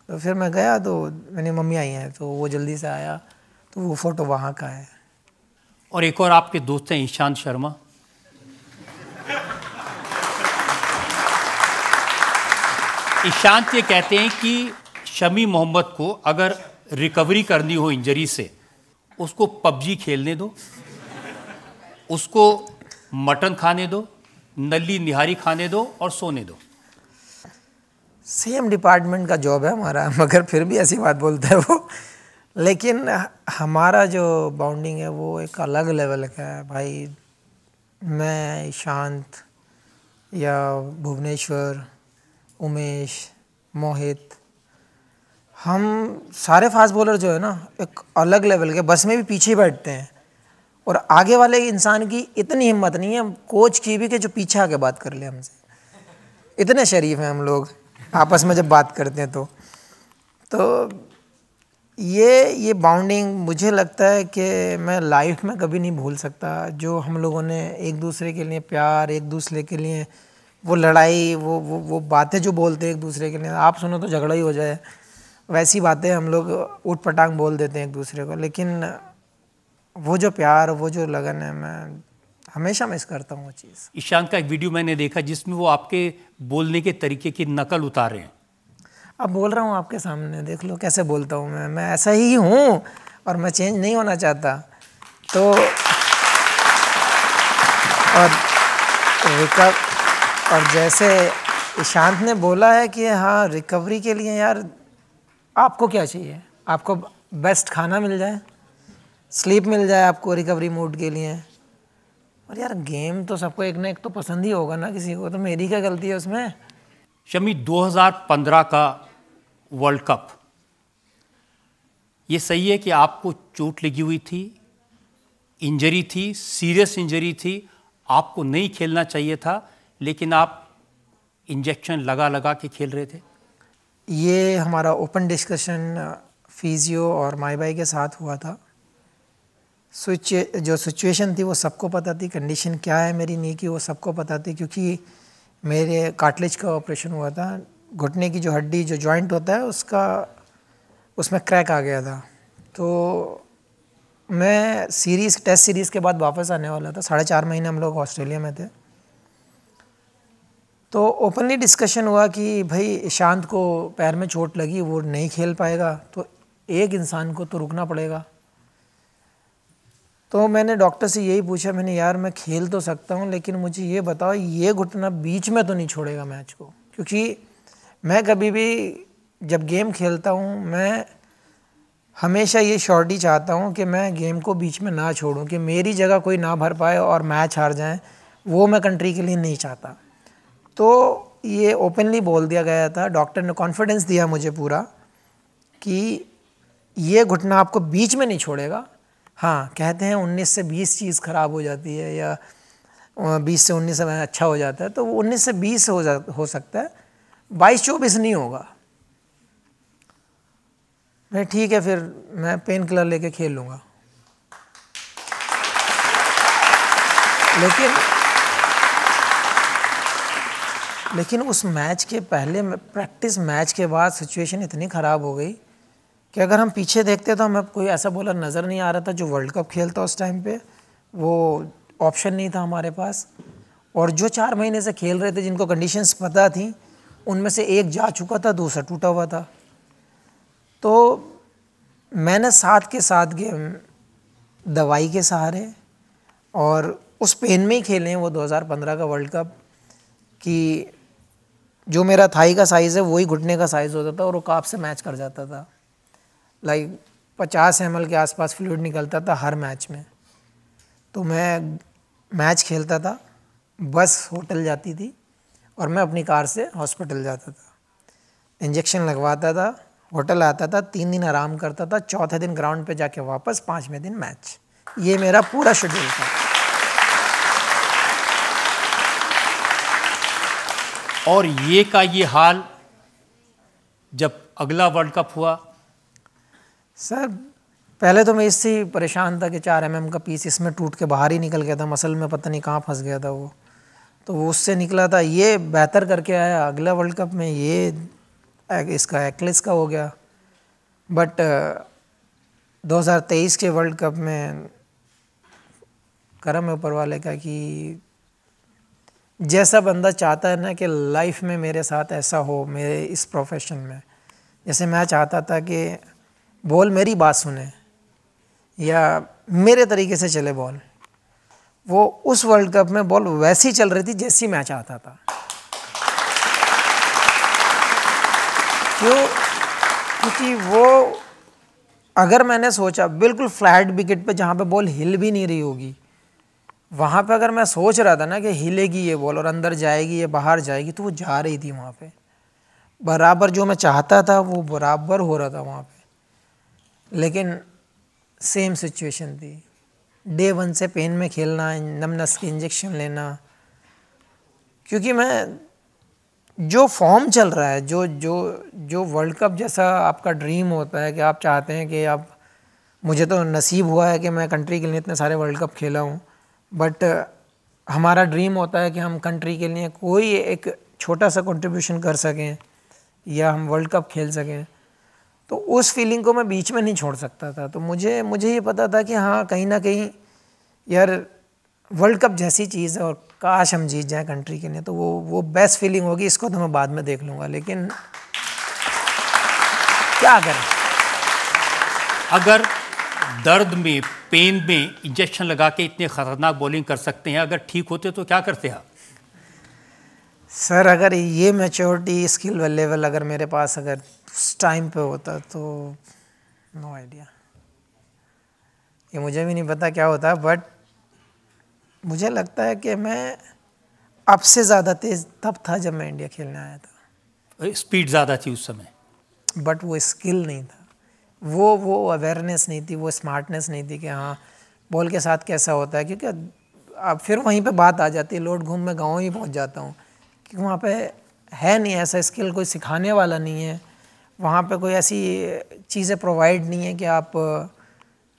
फिर मैं गया, तो मैंने मम्मी आई हैं, तो वो जल्दी से आया, तो वो फ़ोटो वहाँ का है। और एक और आपके दोस्त हैं ईशांत शर्मा, ईशांत ये कहते हैं कि शमी मोहम्मद को अगर रिकवरी करनी हो इंजरी से, उसको पबजी खेलने दो, उसको मटन खाने दो, नली निहारी खाने दो और सोने दो। सेम डिपार्टमेंट का जॉब है हमारा, मगर फिर भी ऐसी बात बोलता है वो। लेकिन हमारा जो बाउंडिंग है वो एक अलग लेवल का है भाई। मैं, ईशांत या भुवनेश्वर, उमेश, मोहित, हम सारे फास्ट बॉलर जो है ना एक अलग लेवल के, बस में भी पीछे बैठते हैं, और आगे वाले इंसान की इतनी हिम्मत नहीं है कोच की भी कि जो पीछे आके बात कर ले हमसे। इतने शरीफ हैं हम लोग आपस में जब बात करते हैं। तो ये बाउंडिंग मुझे लगता है कि मैं लाइफ में कभी नहीं भूल सकता। जो हम लोगों ने एक दूसरे के लिए प्यार, एक दूसरे के लिए वो लड़ाई, वो बातें जो बोलते हैं एक दूसरे के लिए, आप सुनो तो झगड़ा ही हो जाए, वैसी बातें हम लोग ऊट पटांग बोल देते हैं एक दूसरे को। लेकिन वो जो प्यार, वो जो लगन है, मैं हमेशा मिस करता हूँ वो चीज़। ईशांत का एक वीडियो मैंने देखा जिसमें वो आपके बोलने के तरीके की नकल उतार रहे हैं। अब बोल रहा हूँ आपके सामने, देख लो कैसे बोलता हूँ मैं ऐसा ही हूँ और मैं चेंज नहीं होना चाहता। तो और जैसे ईशांत ने बोला है कि हाँ रिकवरी के लिए यार आपको क्या चाहिए, आपको बेस्ट खाना मिल जाए, स्लीप मिल जाए आपको रिकवरी मूड के लिए। और यार गेम तो सबको एक ना एक तो पसंद ही होगा ना किसी को, तो मेरी क्या गलती है उसमें। शमी, 2015 का वर्ल्ड कप, ये सही है कि आपको चोट लगी हुई थी, इंजरी थी, सीरियस इंजरी थी, आपको नहीं खेलना चाहिए था, लेकिन आप इंजेक्शन लगा लगा के खेल रहे थे? ये हमारा ओपन डिस्कशन फिजियो और माई बाई के साथ हुआ था। जो सिचुएशन थी वो सबको पता थी, कंडीशन क्या है मेरी नी की वो सबको पता थी, क्योंकि मेरे कार्टिलेज का ऑपरेशन हुआ था, घुटने की जो हड्डी जो जॉइंट होता है उसमें क्रैक आ गया था। तो मैं टेस्ट सीरीज़ के बाद वापस आने वाला था, 4.5 महीने हम लोग ऑस्ट्रेलिया में थे। तो ओपनली डिस्कशन हुआ कि भाई ईशांत को पैर में चोट लगी, वो नहीं खेल पाएगा, तो एक इंसान को तो रुकना पड़ेगा। तो मैंने डॉक्टर से यही पूछा, मैंने यार मैं खेल तो सकता हूँ लेकिन मुझे ये बताओ ये घुटना बीच में तो नहीं छोड़ेगा मैच को, क्योंकि मैं कभी भी जब गेम खेलता हूँ मैं हमेशा ये शॉर्टी चाहता हूँ कि मैं गेम को बीच में ना छोड़ूँ, कि मेरी जगह कोई ना भर पाए और मैच हार जाए, वो मैं कंट्री के लिए नहीं चाहता। तो ये ओपनली बोल दिया गया था, डॉक्टर ने कॉन्फिडेंस दिया मुझे पूरा कि ये घुटना आपको बीच में नहीं छोड़ेगा। हाँ, कहते हैं 19 से 20 चीज़ ख़राब हो जाती है या 20 से 19 में अच्छा हो जाता है, तो 19 से 20 हो सकता है, 22-24 नहीं होगा। मैं ठीक है, फिर मैं पेन किलर लेके खेल लूँगा। लेकिन उस मैच के पहले प्रैक्टिस मैच के बाद सिचुएशन इतनी ख़राब हो गई कि अगर हम पीछे देखते तो हमें कोई ऐसा बॉलर नज़र नहीं आ रहा था जो वर्ल्ड कप खेलता उस टाइम पे, वो ऑप्शन नहीं था हमारे पास। और जो 4 महीने से खेल रहे थे जिनको कंडीशंस पता थी, उनमें से एक जा चुका था, दूसरा टूटा हुआ था। तो मैंने साथ के साथ गेम दवाई के सहारे और उस पेन में ही खेले हैं वो 2015 का वर्ल्ड कप, कि जो मेरा थाई का साइज़ है वही घुटने का साइज़ होता था और वो काफ से मैच कर जाता था। लाइक 50 ml के आसपास फ्लूइड निकलता था हर मैच में। तो मैं मैच खेलता था, बस होटल जाती थी और मैं अपनी कार से हॉस्पिटल जाता था, इंजेक्शन लगवाता था, होटल आता था, 3 दिन आराम करता था, चौथे दिन ग्राउंड पे जाके वापस, 5वें दिन मैच। ये मेरा पूरा शेड्यूल था। और ये का ये हाल जब अगला वर्ल्ड कप हुआ? सर पहले तो मैं इससे ही परेशान था कि 4 mm का पीस इसमें टूट के बाहर ही निकल गया था, मसल में पता नहीं कहाँ फंस गया था वो, तो वो उससे निकला था। ये बेहतर करके आया अगला वर्ल्ड कप में, ये इसका एक्लिस का हो गया। बट 2023 के वर्ल्ड कप में करम है ऊपर वाले का कि जैसा बंदा चाहता है ना कि लाइफ में मेरे साथ ऐसा हो, मेरे इस प्रोफेशन में, जैसे मैं चाहता था कि बॉल मेरी बात सुने या मेरे तरीके से चले बॉल, वो उस वर्ल्ड कप में बॉल वैसी चल रही थी जैसी मैं चाहता था। क्योंकि वो अगर मैंने सोचा बिल्कुल फ्लैट विकेट पे जहाँ पे बॉल हिल भी नहीं रही होगी, वहाँ पे अगर मैं सोच रहा था ना कि हिलेगी ये बॉल और अंदर जाएगी या बाहर जाएगी, तो वो जा रही थी वहाँ पे बराबर, जो मैं चाहता था वो बराबर हो रहा था वहाँ पे। लेकिन सेम सिचुएशन थी, डे 1 से पेन में खेलना, नमनस के इंजेक्शन लेना, क्योंकि मैं जो फॉर्म चल रहा है, जो वर्ल्ड कप जैसा आपका ड्रीम होता है कि आप चाहते हैं कि आप, मुझे तो नसीब हुआ है कि मैं कंट्री के लिए इतने सारे वर्ल्ड कप खेला हूँ, बट हमारा ड्रीम होता है कि हम कंट्री के लिए कोई एक छोटा सा कंट्रीब्यूशन कर सकें या हम वर्ल्ड कप खेल सकें। तो उस फीलिंग को मैं बीच में नहीं छोड़ सकता था। तो मुझे ये पता था कि हाँ, कहीं ना कहीं यार वर्ल्ड कप जैसी चीज़ है और काश हम जीत जाएं कंट्री के लिए, तो वो बेस्ट फीलिंग होगी। इसको तो मैं बाद में देख लूँगा, लेकिन क्या करें। अगर दर्द में, पेन में इंजेक्शन लगा के इतने खतरनाक बॉलिंग कर सकते हैं, अगर ठीक होते तो क्या करते आप? सर अगर ये मैच्योरिटी, स्किल लेवल अगर मेरे पास अगर उस टाइम पे होता तो नो आइडिया। ये मुझे भी नहीं पता क्या होता, बट मुझे लगता है कि मैं अब से ज़्यादा तेज़ तब था जब मैं इंडिया खेलने आया था। स्पीड ज़्यादा थी उस समय, बट वो स्किल नहीं था, वो अवेयरनेस नहीं थी, वो स्मार्टनेस नहीं थी कि हाँ बॉल के साथ कैसा होता है। क्योंकि अब फिर वहीं पे बात आ जाती है, लोड घूम मैं गाँव ही पहुँच जाता हूँ, क्योंकि वहाँ पे है नहीं ऐसा स्किल, कोई सिखाने वाला नहीं है, वहाँ पे कोई ऐसी चीज़ें प्रोवाइड नहीं है कि आप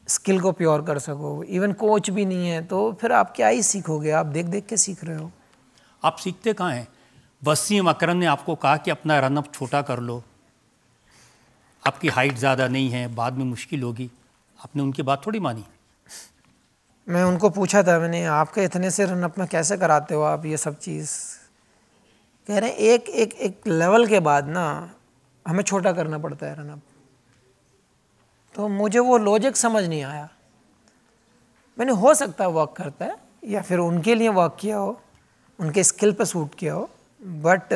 स्किल को प्योर कर सको। इवन कोच भी नहीं है, तो फिर आप क्या ही सीखोगे, आप देख देख के सीख रहे हो। आप सीखते कहाँ हैं? वसीम अकरम ने आपको कहा कि अपना रनअप छोटा कर लो, आपकी हाइट ज़्यादा नहीं है, बाद में मुश्किल होगी, आपने उनकी बात थोड़ी मानी। मैं उनको पूछा था, मैंने आपके इतने से रनअप में कैसे कराते हो आप ये सब चीज़? कह रहे हैं एक लेवल के बाद ना हमें छोटा करना पड़ता है रनअप। तो मुझे वो लॉजिक समझ नहीं आया। मैंने हो सकता है वर्क करता है या फिर उनके लिए वर्क किया हो, उनके स्किल पे सूट किया हो, बट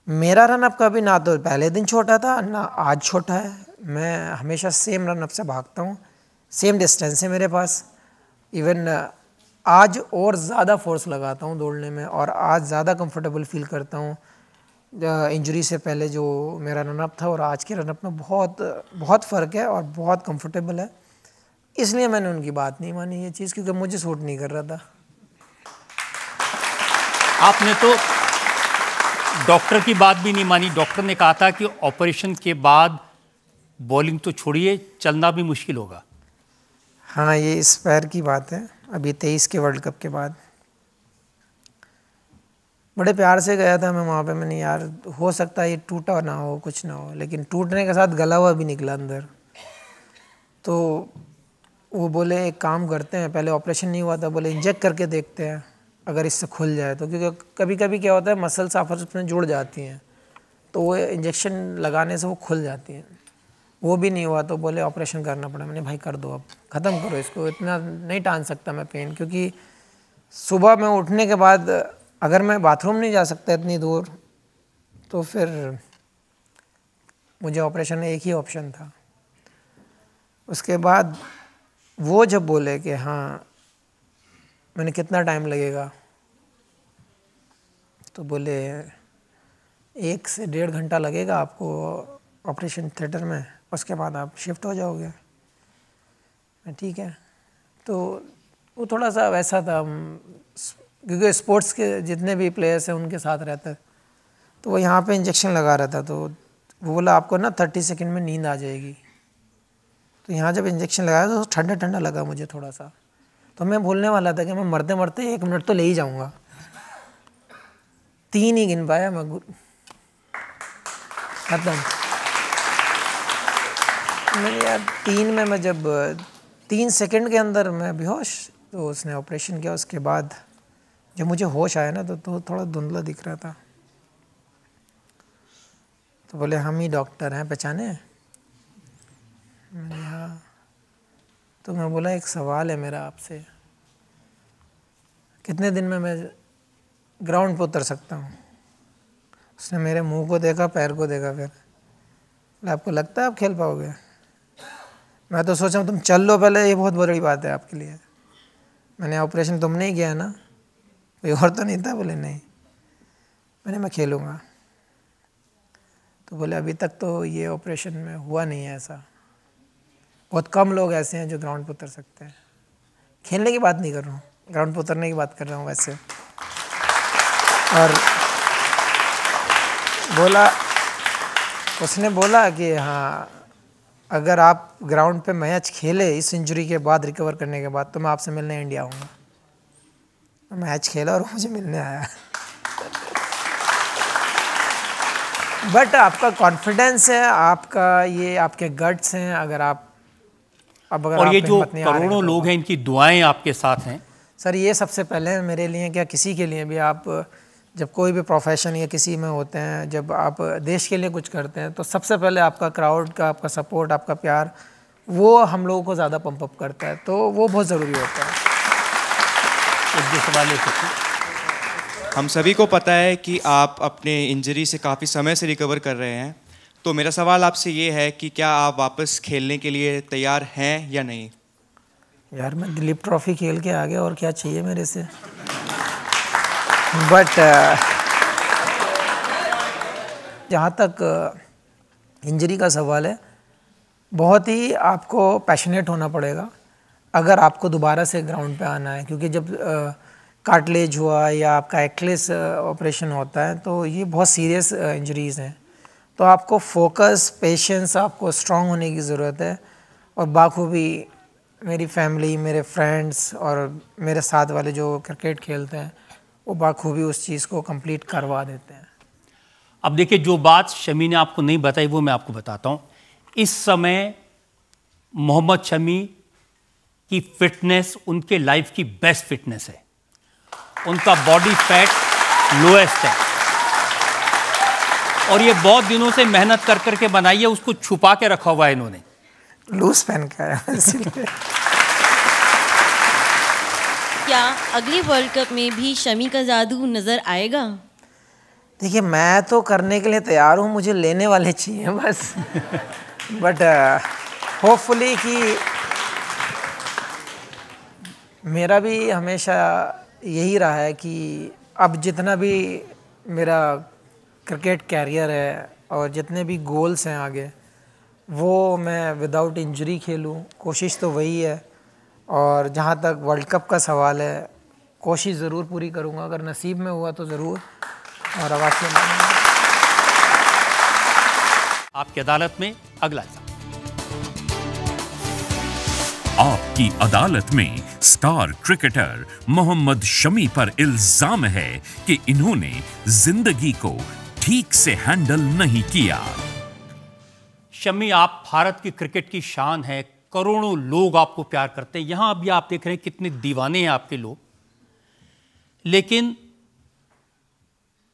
मेरा रनअप कभी ना तो पहले दिन छोटा था ना आज छोटा है। मैं हमेशा सेम रनअप से भागता हूँ, सेम डिस्टेंस है मेरे पास। इवन आज और ज़्यादा फोर्स लगाता हूँ दौड़ने में, और आज ज़्यादा कंफर्टेबल फील करता हूँ। इंजरी से पहले जो मेरा रनअप था और आज के रनअप में बहुत बहुत फ़र्क है और बहुत कंफर्टेबल है। इसलिए मैंने उनकी बात नहीं मानी ये चीज़, क्योंकि मुझे सूट नहीं कर रहा था। आपने तो डॉक्टर की बात भी नहीं मानी। डॉक्टर ने कहा था कि ऑपरेशन के बाद बॉलिंग तो छोड़िए, चलना भी मुश्किल होगा। हाँ, ये इस पैर की बात है। अभी 23 के वर्ल्ड कप के बाद बड़े प्यार से गया था मैं वहाँ पे। मैंने यार हो सकता है ये टूटा ना हो, कुछ ना हो, लेकिन टूटने के साथ गला हुआ भी निकला अंदर। तो वो बोले एक काम करते हैं, पहले ऑपरेशन नहीं हुआ था, बोले इंजेक्ट करके देखते हैं अगर इससे खुल जाए तो। क्योंकि कभी कभी क्या होता है मसल्स आपस में जुड़ जाती हैं, तो वो इंजेक्शन लगाने से वो खुल जाती हैं। वो भी नहीं हुआ तो बोले ऑपरेशन करना पड़ा। मैंने भाई कर दो, अब ख़त्म करो इसको, इतना नहीं टान सकता मैं पेन। क्योंकि सुबह में उठने के बाद अगर मैं बाथरूम नहीं जा सकता इतनी दूर, तो फिर मुझे ऑपरेशन एक ही ऑप्शन था। उसके बाद वो जब बोले कि हाँ मैंने कितना टाइम लगेगा, तो बोले 1 से 1.5 घंटा लगेगा आपको ऑपरेशन थिएटर में, उसके बाद आप शिफ्ट हो जाओगे। ठीक है। तो वो थोड़ा सा वैसा था, क्योंकि स्पोर्ट्स के जितने भी प्लेयर्स हैं उनके साथ रहता है, तो वो यहाँ पे इंजेक्शन लगा रहा था। तो वो बोला आपको ना 30 सेकंड में नींद आ जाएगी। तो यहाँ जब इंजेक्शन लगाया तो ठंडा ठंडा लगा मुझे थोड़ा सा। तो मैं बोलने वाला था कि मैं मरते मरते 1 मिनट तो ले ही जाऊँगा। 3 ही गिन पाया मैं, खत्म। मैंने यार 3 में मैं जब 3 सेकंड के अंदर मैं बेहोश, तो उसने ऑपरेशन किया। उसके बाद जब मुझे होश आया ना तो थोड़ा धुंधला दिख रहा था। तो बोले हम ही डॉक्टर हैं, पहचाने? मैंने हाँ। तो मैं बोला एक सवाल है मेरा आपसे, कितने दिन में मैं ग्राउंड पर उतर सकता हूँ? उसने मेरे मुंह को देखा, पैर को देखा, फिर आपको लगता है आप खेल पाओगे? मैं तो सोचा तुम चल लो पहले, ये बहुत बड़ी बात है आपके लिए। मैंने ऑपरेशन तुमने ही किया ना, कोई और तो नहीं था? बोले नहीं। मैंने मैं खेलूँगा। तो बोले अभी तक तो ये ऑपरेशन में हुआ नहीं है ऐसा, बहुत कम लोग ऐसे हैं जो ग्राउंड पर उतर सकते हैं। खेलने की बात नहीं कर रहा हूँ, ग्राउंड पर उतरने की बात कर रहा हूँ वैसे। और बोला, उसने बोला कि हाँ अगर आप ग्राउंड पे मैच खेले इस इंजरी के बाद, रिकवर करने के बाद, तो मैं आपसे मिलने इंडिया आऊँगा। मैच खेला और मुझे मिलने आया। बट आपका कॉन्फिडेंस है, आपका ये आपके गट्स हैं। अगर आप अब अगर और आप ये जो हिम्मत नहीं आ रही करोड़ों तो- लोग हैं, इनकी दुआएं आपके साथ हैं। सर ये सबसे पहले मेरे लिए क्या किसी के लिए भी, आप जब कोई भी प्रोफेशन या किसी में होते हैं, जब आप देश के लिए कुछ करते हैं तो सबसे पहले आपका क्राउड का, आपका सपोर्ट, आपका प्यार, वो हम लोगों को ज़्यादा पंप अप करता है, तो वो बहुत ज़रूरी होता है। एक दो सवाल ले सकते हैं। हम सभी को पता है कि आप अपने इंजरी से काफ़ी समय से रिकवर कर रहे हैं, तो मेरा सवाल आपसे ये है कि क्या आप वापस खेलने के लिए तैयार हैं या नहीं? यार मैं दिलीप ट्रॉफी खेल के आ गया, और क्या चाहिए मेरे से। बट जहाँ तक इंजरी का सवाल है, बहुत ही आपको पैशनेट होना पड़ेगा अगर आपको दोबारा से ग्राउंड पे आना है, क्योंकि जब कार्टिलेज हुआ या आपका एक्लेस ऑपरेशन होता है तो ये बहुत सीरियस इंजरीज़ हैं। तो आपको फोकस, पेशेंस, आपको स्ट्रांग होने की ज़रूरत है। और बाखूबी मेरी फैमिली, मेरे फ्रेंड्स और मेरे साथ वाले जो क्रिकेट खेलते हैं वो बाखूबी उस चीज़ को कंप्लीट करवा देते हैं। अब देखिए, जो बात शमी ने आपको नहीं बताई वो मैं आपको बताता हूँ। इस समय मोहम्मद शमी की फिटनेस उनके लाइफ की बेस्ट फिटनेस है। उनका बॉडी फैट लोएस्ट है और ये बहुत दिनों से मेहनत कर करके बनाई है, उसको छुपा के रखा हुआ है इन्होंने। लूज पहन के आया इसलिए। क्या अगले वर्ल्ड कप में भी शमी का जादू नजर आएगा? देखिए, मैं तो करने के लिए तैयार हूँ, मुझे लेने वाले चाहिए बस। बट होपफुली कि मेरा भी हमेशा यही रहा है कि अब जितना भी मेरा क्रिकेट कैरियर है और जितने भी गोल्स हैं आगे, वो मैं विदाउट इंजरी खेलूं, कोशिश तो वही है। और जहाँ तक वर्ल्ड कप का सवाल है, कोशिश ज़रूर पूरी करूँगा, अगर नसीब में हुआ तो ज़रूर। और आवाज़ आपकी अदालत में अगला हिस्सा। आपकी अदालत में स्टार क्रिकेटर मोहम्मद शमी पर इल्जाम है कि इन्होंने जिंदगी को ठीक से हैंडल नहीं किया। शमी, आप भारत की क्रिकेट की शान है, करोड़ों लोग आपको प्यार करते हैं। यहां अभी आप देख रहे हैं कितने दीवाने हैं आपके लोग, लेकिन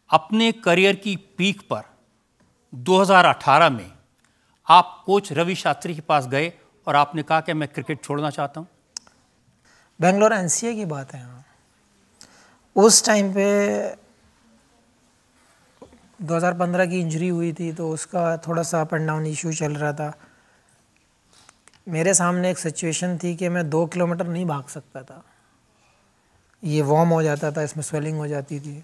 अपने करियर की पीक पर 2018 में आप कोच रवि शास्त्री के पास गए और आपने कहा कि मैं क्रिकेट छोड़ना चाहता हूं। बेंगलोर एनसीए की बात है। हाँ, उस टाइम पे 2015 की इंजरी हुई थी, तो उसका थोड़ा सा अप एंड डाउन इशू चल रहा था। मेरे सामने एक सिचुएशन थी कि मैं 2 किलोमीटर नहीं भाग सकता था, ये वार्म हो जाता था, इसमें स्वेलिंग हो जाती थी।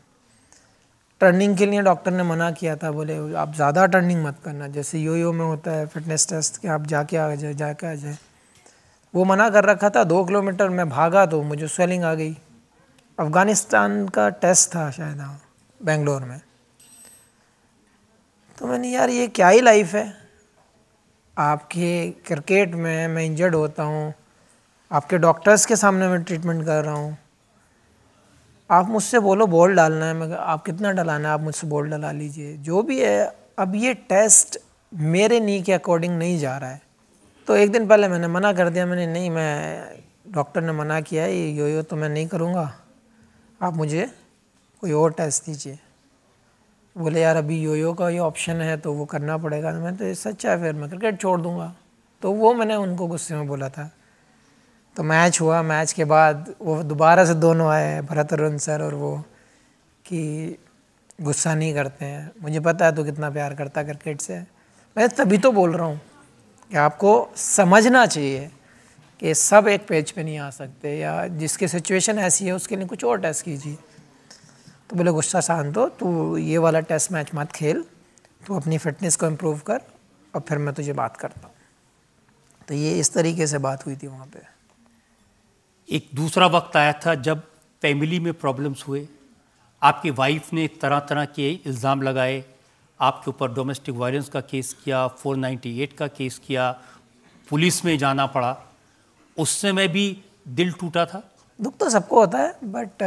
टर्निंग के लिए डॉक्टर ने मना किया था, बोले आप ज़्यादा टर्निंग मत करना, जैसे यो में होता है फिटनेस टेस्ट कि आप जाके आ जाए, वो मना कर रखा था। 2 किलोमीटर मैं भागा तो मुझे स्वेलिंग आ गई। अफ़गानिस्तान का टेस्ट था शायद, हाँ, बेंगलोर में। तो मैंने, यार ये क्या ही लाइफ है, आपके क्रिकेट में मैं इंजर्ड होता हूँ, आपके डॉक्टर्स के सामने मैं ट्रीटमेंट कर रहा हूँ, आप मुझसे बोलो बॉल डालना है, मैं आप कितना डलाना है, आप मुझसे बॉल डला लीजिए, जो भी है। अब ये टेस्ट मेरे नी के अकॉर्डिंग नहीं जा रहा है। तो एक दिन पहले मैंने मना कर दिया, मैंने नहीं, मैं डॉक्टर ने मना किया है, ये यो तो मैं नहीं करूँगा, आप मुझे कोई और टेस्ट दीजिए। बोले यार अभी यो का ये ऑप्शन है तो वो करना पड़ेगा। मैं तो सच है, फिर मैं क्रिकेट छोड़ दूँगा। तो वो मैंने उनको गुस्से में बोला था। तो मैच हुआ, मैच के बाद वो दोबारा से दोनों आए, भरत अरुण सर और वो, कि गुस्सा नहीं करते हैं, मुझे पता है तो कितना प्यार करता क्रिकेट से। मैं तभी तो बोल रहा हूँ कि आपको समझना चाहिए कि सब एक पेज पे नहीं आ सकते, या जिसकी सिचुएशन ऐसी है उसके लिए कुछ और टेस्ट कीजिए। तो बोले गुस्सा शांत हो, तू ये वाला टेस्ट मैच मत खेल, तू अपनी फिटनेस को इम्प्रूव कर और फिर मैं तुझे बात करता हूँ। तो ये इस तरीके से बात हुई थी वहाँ पे। एक दूसरा वक्त आया था जब फैमिली में प्रॉब्लम्स हुए, आपकी वाइफ ने तरह तरह के इल्ज़ाम लगाए, आपके ऊपर डोमेस्टिक वायलेंस का केस किया, 498 का केस किया, पुलिस में जाना पड़ा। उस समय भी दिल टूटा था? दुख तो सबको होता है, बट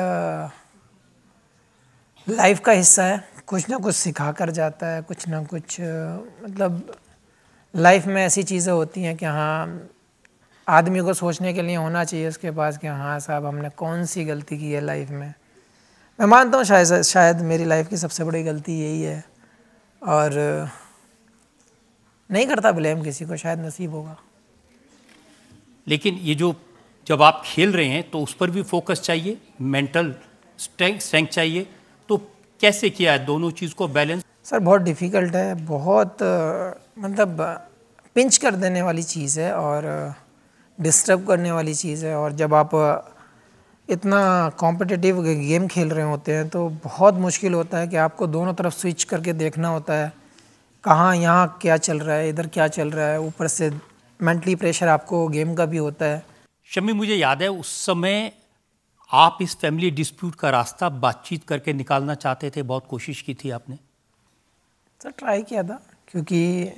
लाइफ का हिस्सा है, कुछ ना कुछ सिखा कर जाता है, कुछ ना कुछ मतलब लाइफ में ऐसी चीज़ें होती हैं कि हाँ आदमी को सोचने के लिए होना चाहिए उसके पास कि हाँ साहब हमने कौन सी गलती की है लाइफ में। मैं मानता हूँ शायद मेरी लाइफ की सबसे बड़ी गलती यही है, और नहीं करता ब्लेम किसी को, शायद नसीब होगा। लेकिन ये जो जब आप खेल रहे हैं तो उस पर भी फोकस चाहिए, मेंटल स्ट्रेंथ चाहिए, तो कैसे किया है दोनों चीज़ को बैलेंस? सर बहुत डिफ़िकल्ट है, बहुत मतलब पिंच कर देने वाली चीज़ है और डिस्टर्ब करने वाली चीज़ है। और जब आप इतना कॉम्पिटिटिव गेम खेल रहे होते हैं तो बहुत मुश्किल होता है कि आपको दोनों तरफ स्विच करके देखना होता है, कहाँ यहाँ क्या चल रहा है, इधर क्या चल रहा है, ऊपर से मेंटली प्रेशर आपको गेम का भी होता है। शमी, मुझे याद है उस समय आप इस फैमिली डिस्प्यूट का रास्ता बातचीत करके निकालना चाहते थे, बहुत कोशिश की थी आपने। सर ट्राई किया था, क्योंकि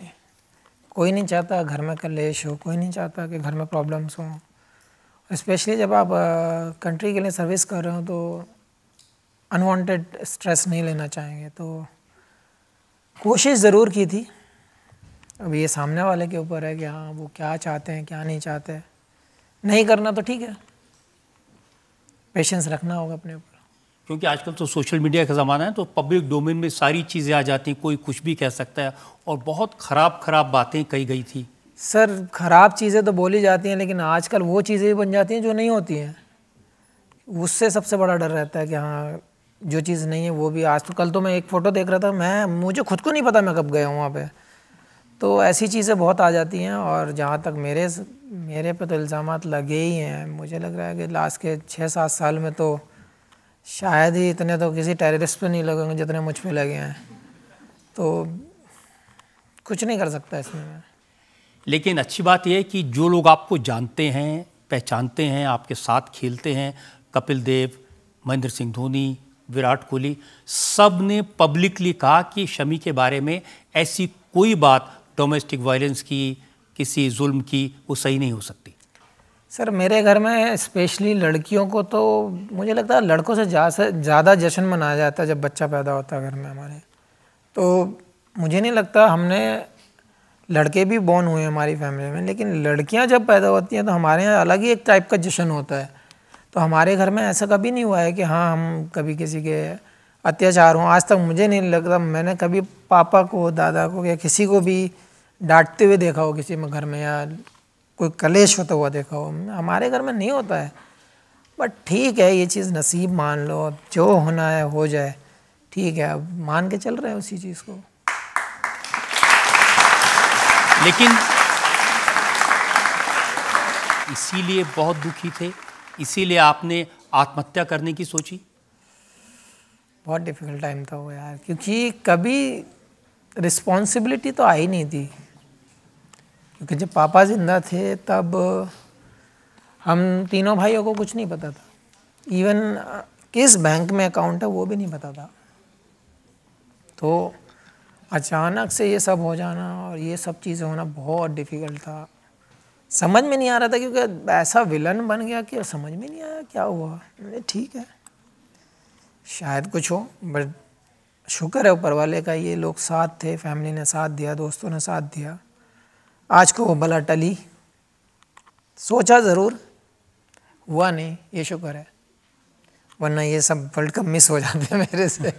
कोई नहीं चाहता घर में कलेश हो, कोई नहीं चाहता कि घर में प्रॉब्लम्स हों, स्पेशली जब आप कंट्री के लिए सर्विस कर रहे हो तो अनवांटेड स्ट्रेस नहीं लेना चाहेंगे। तो कोशिश ज़रूर की थी, अब ये सामने वाले के ऊपर है कि हाँ वो क्या चाहते हैं क्या नहीं चाहते। नहीं करना तो ठीक है, पेशेंस रखना होगा अपने ऊपर, क्योंकि आजकल तो सोशल मीडिया का ज़माना है, तो पब्लिक डोमेन में सारी चीज़ें आ जाती हैं, कोई कुछ भी कह सकता है, और बहुत ख़राब बातें कही गई थी। सर ख़राब चीज़ें तो बोली जाती हैं, लेकिन आजकल वो चीज़ें भी बन जाती हैं जो नहीं होती हैं। उससे सबसे बड़ा डर रहता है कि हाँ जो चीज़ नहीं है वो भी। आज तो कल तो मैं एक फ़ोटो देख रहा था, मुझे खुद को नहीं पता मैं कब गया हूँ वहाँ पे। तो ऐसी चीज़ें बहुत आ जाती हैं, और जहाँ तक मेरे पे तो इल्ज़ामात लगे ही हैं। मुझे लग रहा है कि लास्ट के 6-7 साल में तो शायद ही इतने तो किसी टेररिस्ट पे नहीं लगे होंगे जितने मुझ पे लगे हैं। तो कुछ नहीं कर सकता इसमें मैं। लेकिन अच्छी बात यह है कि जो लोग आपको जानते हैं, पहचानते हैं, आपके साथ खेलते हैं, कपिल देव, महेंद्र सिंह धोनी, विराट कोहली, सब ने पब्लिकली कहा कि शमी के बारे में ऐसी कोई बात डोमेस्टिक वायलेंस की, किसी जुल्म की, वो सही नहीं हो सकती। सर मेरे घर में स्पेशली लड़कियों को तो मुझे लगता है लड़कों से ज़्यादा जश्न मनाया जाता है जब बच्चा पैदा होता है घर में हमारे। तो मुझे नहीं लगता, हमने लड़के भी बॉर्न हुए हमारी फैमिली में, लेकिन लड़कियां जब पैदा होती हैं तो हमारे यहाँ अलग ही एक टाइप का जश्न होता है। तो हमारे घर में ऐसा कभी नहीं हुआ है कि हाँ हम कभी किसी के अत्याचार हों। आज तक मुझे नहीं लगता मैंने कभी पापा को, दादा को या किसी को भी डांटते हुए देखा हो किसी में घर में, या कोई कलेश होता हुआ देखा हो। हमारे घर में नहीं होता है। बट ठीक है, ये चीज़ नसीब मान लो, जो होना है हो जाए, ठीक है, अब मान के चल रहे हैं उसी चीज़ को। लेकिन इसीलिए बहुत दुखी थे, इसीलिए आपने आत्महत्या करने की सोची? बहुत डिफ़िकल्ट टाइम था वो यार, क्योंकि कभी रिस्पॉन्सिबिलिटी तो आई नहीं थी। क्योंकि जब पापा ज़िंदा थे तब हम तीनों भाइयों को कुछ नहीं पता था, इवन किस बैंक में अकाउंट है वो भी नहीं पता था। तो अचानक से ये सब हो जाना और ये सब चीज़ें होना बहुत डिफ़िकल्ट था। समझ में नहीं आ रहा था, क्योंकि ऐसा विलन बन गया कि समझ में नहीं आया क्या हुआ। ठीक है, शायद कुछ हो, बट शुक्र है ऊपर वाले का, ये लोग साथ थे, फैमिली ने साथ दिया, दोस्तों ने साथ दिया। आज को वो बला टली, सोचा ज़रूर, हुआ नहीं, ये शुक्र है, वरना ये सब वर्ल्ड कप मिस हो जाते हैं मेरे से।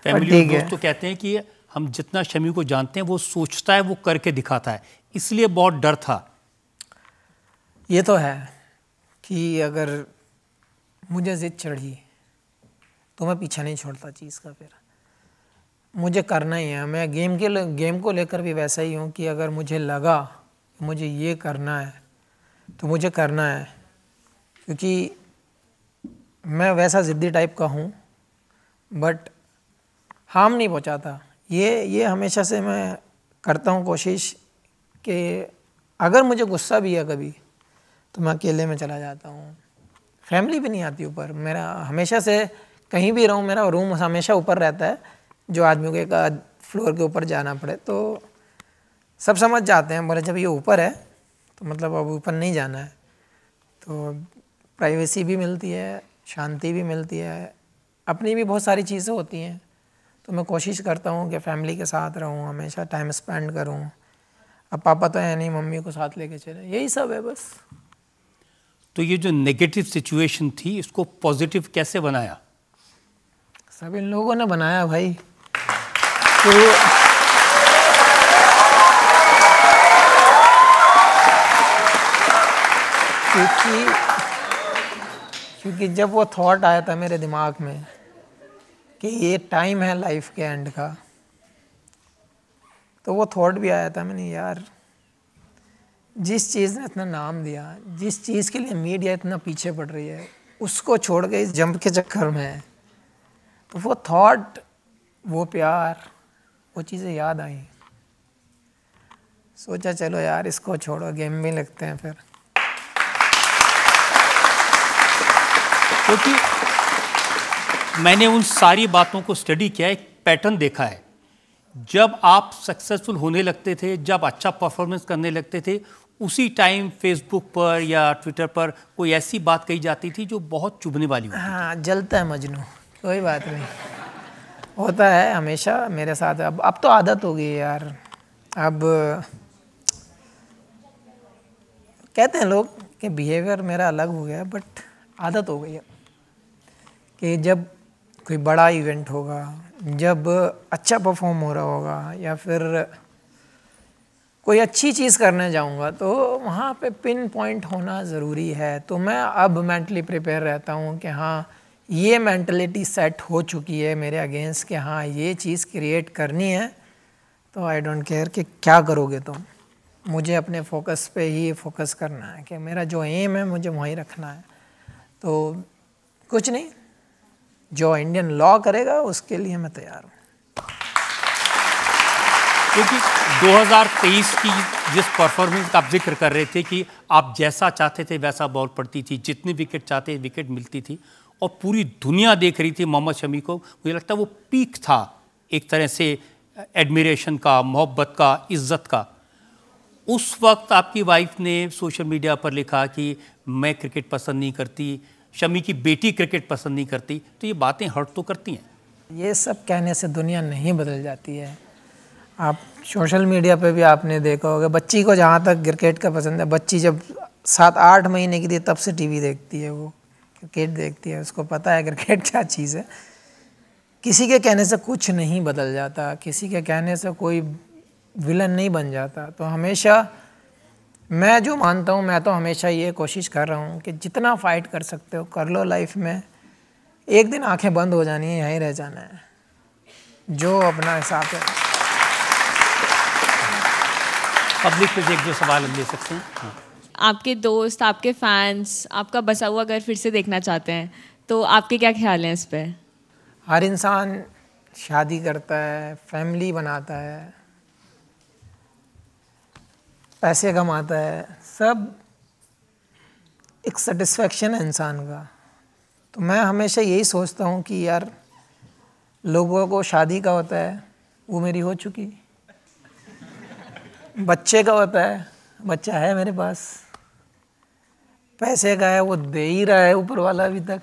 फैमिली और दोस्त तो कहते हैं कि हम जितना शमी को जानते हैं वो सोचता है, वो करके दिखाता है, इसलिए बहुत डर था। ये तो है कि अगर मुझे जिद चढ़ी तो मैं पीछा नहीं छोड़ता चीज़ का, फिर मुझे करना ही है। मैं गेम को लेकर भी वैसा ही हूँ कि अगर मुझे लगा कि मुझे ये करना है तो मुझे करना है, क्योंकि मैं वैसा ज़िद्दी टाइप का हूँ, बट हार्म नहीं पहुँचाता। ये हमेशा से मैं करता हूँ कोशिश कि अगर मुझे गुस्सा भी है कभी तो मैं अकेले में चला जाता हूँ, फैमिली भी नहीं आती ऊपर। मेरा हमेशा से कहीं भी रहूँ, मेरा रूम हमेशा ऊपर रहता है, जो आदमियों के एक फ्लोर के ऊपर जाना पड़े तो सब समझ जाते हैं, बोले जब ये ऊपर है तो मतलब अब ऊपर नहीं जाना है। तो प्राइवेसी भी मिलती है, शांति भी मिलती है, अपनी भी बहुत सारी चीज़ें होती हैं। तो मैं कोशिश करता हूँ कि फैमिली के साथ रहूँ, हमेशा टाइम स्पेंड करूँ। अब पापा तो है नहीं, मम्मी को साथ लेके चले, यही सब है बस। तो ये जो नेगेटिव सिचुएशन थी इसको पॉजिटिव कैसे बनाया? सब इन लोगों ने बनाया भाई। तो क्योंकि जब वो थॉट आया था मेरे दिमाग में कि ये टाइम है लाइफ के एंड का, तो वो थॉट भी आया था मैंने, यार जिस चीज़ ने इतना नाम दिया, जिस चीज़ के लिए मीडिया इतना पीछे पड़ रही है, उसको छोड़ के इस जंप के चक्कर में, तो वो थॉट, वो प्यार, वो चीज़ें याद आई। सोचा चलो यार इसको छोड़ो, गेम में लगते हैं फिर। क्योंकि मैंने उन सारी बातों को स्टडी किया, एक पैटर्न देखा है। जब आप सक्सेसफुल होने लगते थे, जब अच्छा परफॉर्मेंस करने लगते थे, उसी टाइम फेसबुक पर या ट्विटर पर कोई ऐसी बात कही जाती थी जो बहुत चुभने वाली होती। हाँ, जलता है मजनू, कोई बात नहीं, होता है हमेशा मेरे साथ। अब तो आदत हो गई है यार। अब कहते हैं लोग कि बिहेवियर मेरा अलग हो गया, बट आदत हो गई है कि जब कोई बड़ा इवेंट होगा, जब अच्छा परफॉर्म हो रहा होगा, या फिर कोई अच्छी चीज़ करने जाऊंगा, तो वहाँ पे पिन पॉइंट होना ज़रूरी है। तो मैं अब मेंटली प्रिपेयर रहता हूँ कि हाँ, ये मेंटलिटी सेट हो चुकी है मेरे अगेंस्ट कि हाँ ये चीज़ क्रिएट करनी है, तो आई डोंट केयर कि क्या करोगे तुम, मुझे अपने फोकस पे ही फोकस करना है कि मेरा जो एम है मुझे वहीं रखना है। तो कुछ नहीं, जो इंडियन लॉ करेगा उसके लिए मैं तैयार हूँ। क्योंकि 2023 की जिस परफॉर्मेंस का आप जिक्र कर रहे थे कि आप जैसा चाहते थे वैसा बॉल पड़ती थी, जितनी विकेट चाहते विकेट मिलती थी, और पूरी दुनिया देख रही थी मोहम्मद शमी को, मुझे लगता है वो पीक था एक तरह से एडमिरेशन का, मोहब्बत का, इज़्ज़त का। उस वक्त आपकी वाइफ ने सोशल मीडिया पर लिखा कि मैं क्रिकेट पसंद नहीं करती, शमी की बेटी क्रिकेट पसंद नहीं करती, तो ये बातें हर्ट तो करती हैं। ये सब कहने से दुनिया नहीं बदल जाती है। आप सोशल मीडिया पे भी आपने देखा होगा, बच्ची को जहाँ तक क्रिकेट का पसंद है, बच्ची जब 7-8 महीने की थी तब से टीवी देखती है, वो क्रिकेट देखती है, उसको पता है क्रिकेट क्या चीज़ है। किसी के कहने से कुछ नहीं बदल जाता, किसी के कहने से कोई विलन नहीं बन जाता। तो हमेशा मैं जो मानता हूँ, मैं तो हमेशा ये कोशिश कर रहा हूँ कि जितना फाइट कर सकते हो कर लो लाइफ में, एक दिन आंखें बंद हो जानी है, यहीं रह जाना है, जो अपना हिसाब है। पब्लिक पे एक दो सवाल हम ले सकते हैं। हाँ। आपके दोस्त, आपके फैंस आपका बसा हुआ घर फिर से देखना चाहते हैं, तो आपके क्या ख्याल हैं इस पे? हर इंसान शादी करता है, फैमिली बनाता है, पैसे कमाता है, सब एक सेटिस्फेक्शन है इंसान का। तो मैं हमेशा यही सोचता हूँ कि यार लोगों को शादी का होता है, वो मेरी हो चुकी। बच्चे का होता है, बच्चा है मेरे पास। पैसे का है, वो दे ही रहा है ऊपर वाला अभी तक।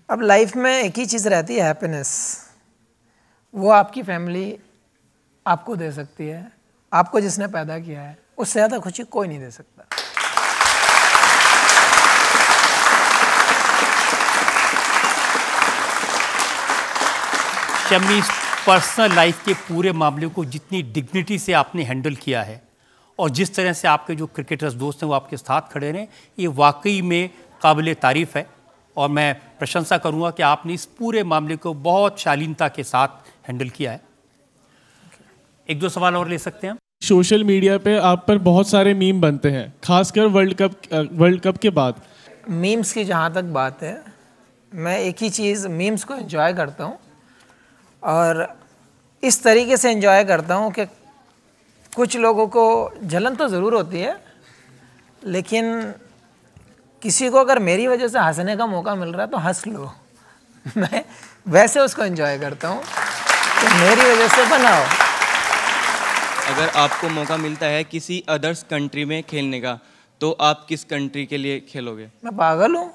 अब लाइफ में एक ही चीज़ रहती है, हैप्पीनेस। वो आपकी फैमिली आपको दे सकती है, आपको जिसने पैदा किया है, उससे ज़्यादा खुशी कोई नहीं दे सकता। शमी, पर्सनल लाइफ के पूरे मामले को जितनी डिग्निटी से आपने हैंडल किया है और जिस तरह से आपके जो क्रिकेटर्स दोस्त हैं वो आपके साथ खड़े रहे, ये वाकई में काबिल तारीफ़ है। और मैं प्रशंसा करूंगा कि आपने इस पूरे मामले को बहुत शालीनता के साथ हैंडल किया है। एक दो सवाल और ले सकते हैं हम। सोशल मीडिया पे आप पर बहुत सारे मीम बनते हैं, खासकर वर्ल्ड कप के बाद। मीम्स की जहाँ तक बात है, मैं एक ही चीज़, मीम्स को एंजॉय करता हूँ, और इस तरीके से एंजॉय करता हूँ कि कुछ लोगों को जलन तो ज़रूर होती है, लेकिन किसी को अगर मेरी वजह से हंसने का मौका मिल रहा है तो हंस लो। मैं वैसे उसको एंजॉय करता हूँ कि मेरी वजह से बनाओ। अगर आपको मौका मिलता है किसी अदर्स कंट्री में खेलने का, तो आप किस कंट्री के लिए खेलोगे? मैं पागल हूँ।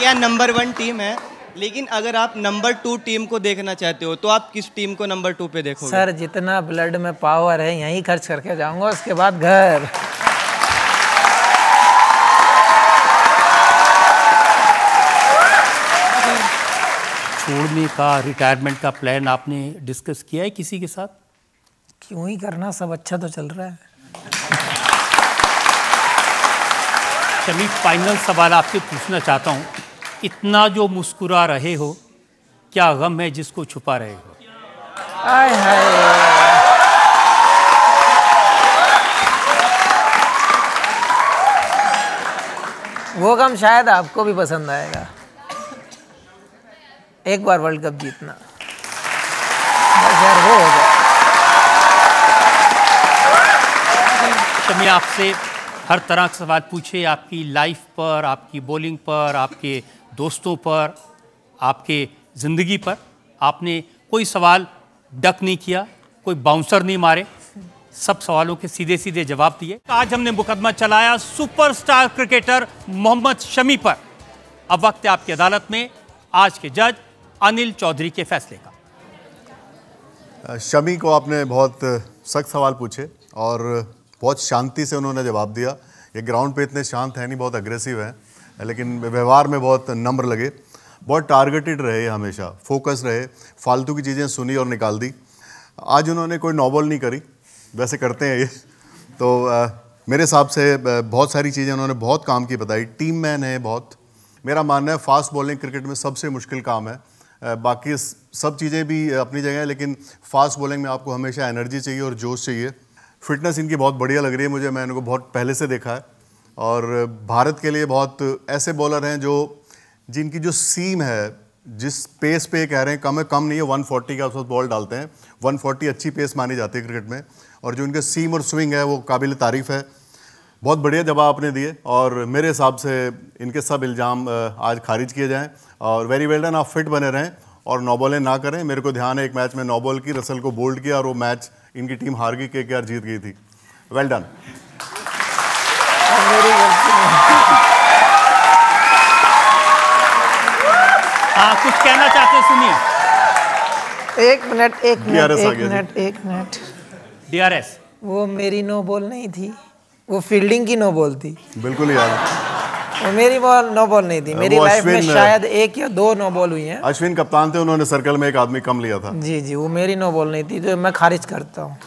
इंडिया नंबर 1 टीम है, लेकिन अगर आप नंबर 2 टीम को देखना चाहते हो तो आप किस टीम को नंबर 2 पे देखोगे? सर जितना ब्लड में पावर है यहीं खर्च करके जाऊंगा, उसके बाद घर। छोड़ने का, रिटायरमेंट का प्लान आपने डिस्कस किया है किसी के साथ? क्यों ही करना, सब अच्छा तो चल रहा है। शमी, फाइनल सवाल आपसे पूछना चाहता हूँ, इतना जो मुस्कुरा रहे हो, क्या गम है जिसको छुपा रहे हो? आय हाय, वो गम शायद आपको भी पसंद आएगा। एक बार वर्ल्ड कप जीतना, बस यार वो हो जाए। शमी, आपसे हर तरह के सवाल पूछे, आपकी लाइफ पर, आपकी बॉलिंग पर, आपके दोस्तों पर, आपके ज़िंदगी पर। आपने कोई सवाल डक नहीं किया, कोई बाउंसर नहीं मारे, सब सवालों के सीधे सीधे जवाब दिए। आज हमने मुकदमा चलाया सुपरस्टार क्रिकेटर मोहम्मद शमी पर। अब वक्त है आपकी अदालत में आज के जज अनिल चौधरी के फैसले का। शमी को आपने बहुत सख्त सवाल पूछे और बहुत शांति से उन्होंने जवाब दिया। ये ग्राउंड पे इतने शांत हैं नहीं, बहुत अग्रेसिव हैं, लेकिन व्यवहार में बहुत नम्र लगे। बहुत टारगेटेड रहे, हमेशा फोकस रहे, फालतू की चीज़ें सुनी और निकाल दी। आज उन्होंने कोई नॉबल नहीं करी, वैसे करते हैं ये तो मेरे हिसाब से बहुत सारी चीज़ें उन्होंने बहुत काम की बताई। टीम मैन है बहुत। मेरा मानना है फास्ट बॉलिंग क्रिकेट में सबसे मुश्किल काम है। बाकी सब चीज़ें भी अपनी जगह है, लेकिन फास्ट बॉलिंग में आपको हमेशा एनर्जी चाहिए और जोश चाहिए। फिटनेस इनकी बहुत बढ़िया लग रही है मुझे, मैंने इनको बहुत पहले से देखा है। और भारत के लिए बहुत ऐसे बॉलर हैं जो जिनकी जो सीम है, जिस पेस पे कह रहे हैं कम नहीं है, 140 का उस बॉल डालते हैं। 140 अच्छी पेस मानी जाती है क्रिकेट में, और जो इनके सीम और स्विंग है वो काबिल तारीफ़ है। बहुत बढ़िया जवाब आपने दिए और मेरे हिसाब से इनके सब इल्ज़ाम आज खारिज किए जाएं। और वेरी वेल डन, आप फिट बने रहें और नौ बॉलें ना करें। मेरे को ध्यान है एक मैच में 9 बॉल की, रसल को बोल्ड किया और वो मैच इनकी टीम हार गई, KKR जीत गई थी। Well done. हाँ, कुछ कहना चाहते हैं, सुनिए। एक मिनट। DRS वो मेरी नो बॉल नहीं थी, वो फील्डिंग की नो बॉल थी। बिल्कुल याद, वो मेरी बॉल नो बॉल नहीं थी। मेरी लाइफ में शायद 1 या 2 नो बॉल हुई हैं। अश्विन कप्तान थे, उन्होंने सर्कल में एक आदमी कम लिया था। जी, वो मेरी नो बॉल नहीं थी, तो मैं खारिज करता हूँ।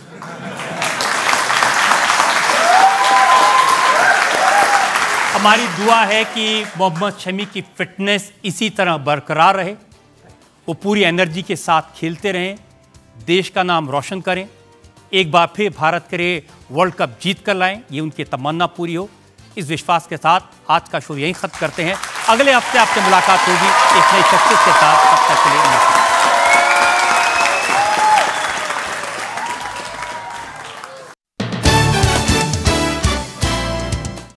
हमारी दुआ है कि मोहम्मद शमी की फिटनेस इसी तरह बरकरार रहे, वो पूरी एनर्जी के साथ खेलते रहें, देश का नाम रोशन करें, एक बार फिर भारत के लिए वर्ल्ड कप जीत कर लाएं, ये उनकी तमन्ना पूरी हो। इस विश्वास के साथ आज का शो यहीं खत्म करते हैं। अगले हफ्ते आपसे मुलाकात होगी एक नई शख्सियत के साथ। तब तक के लिए नमस्कार।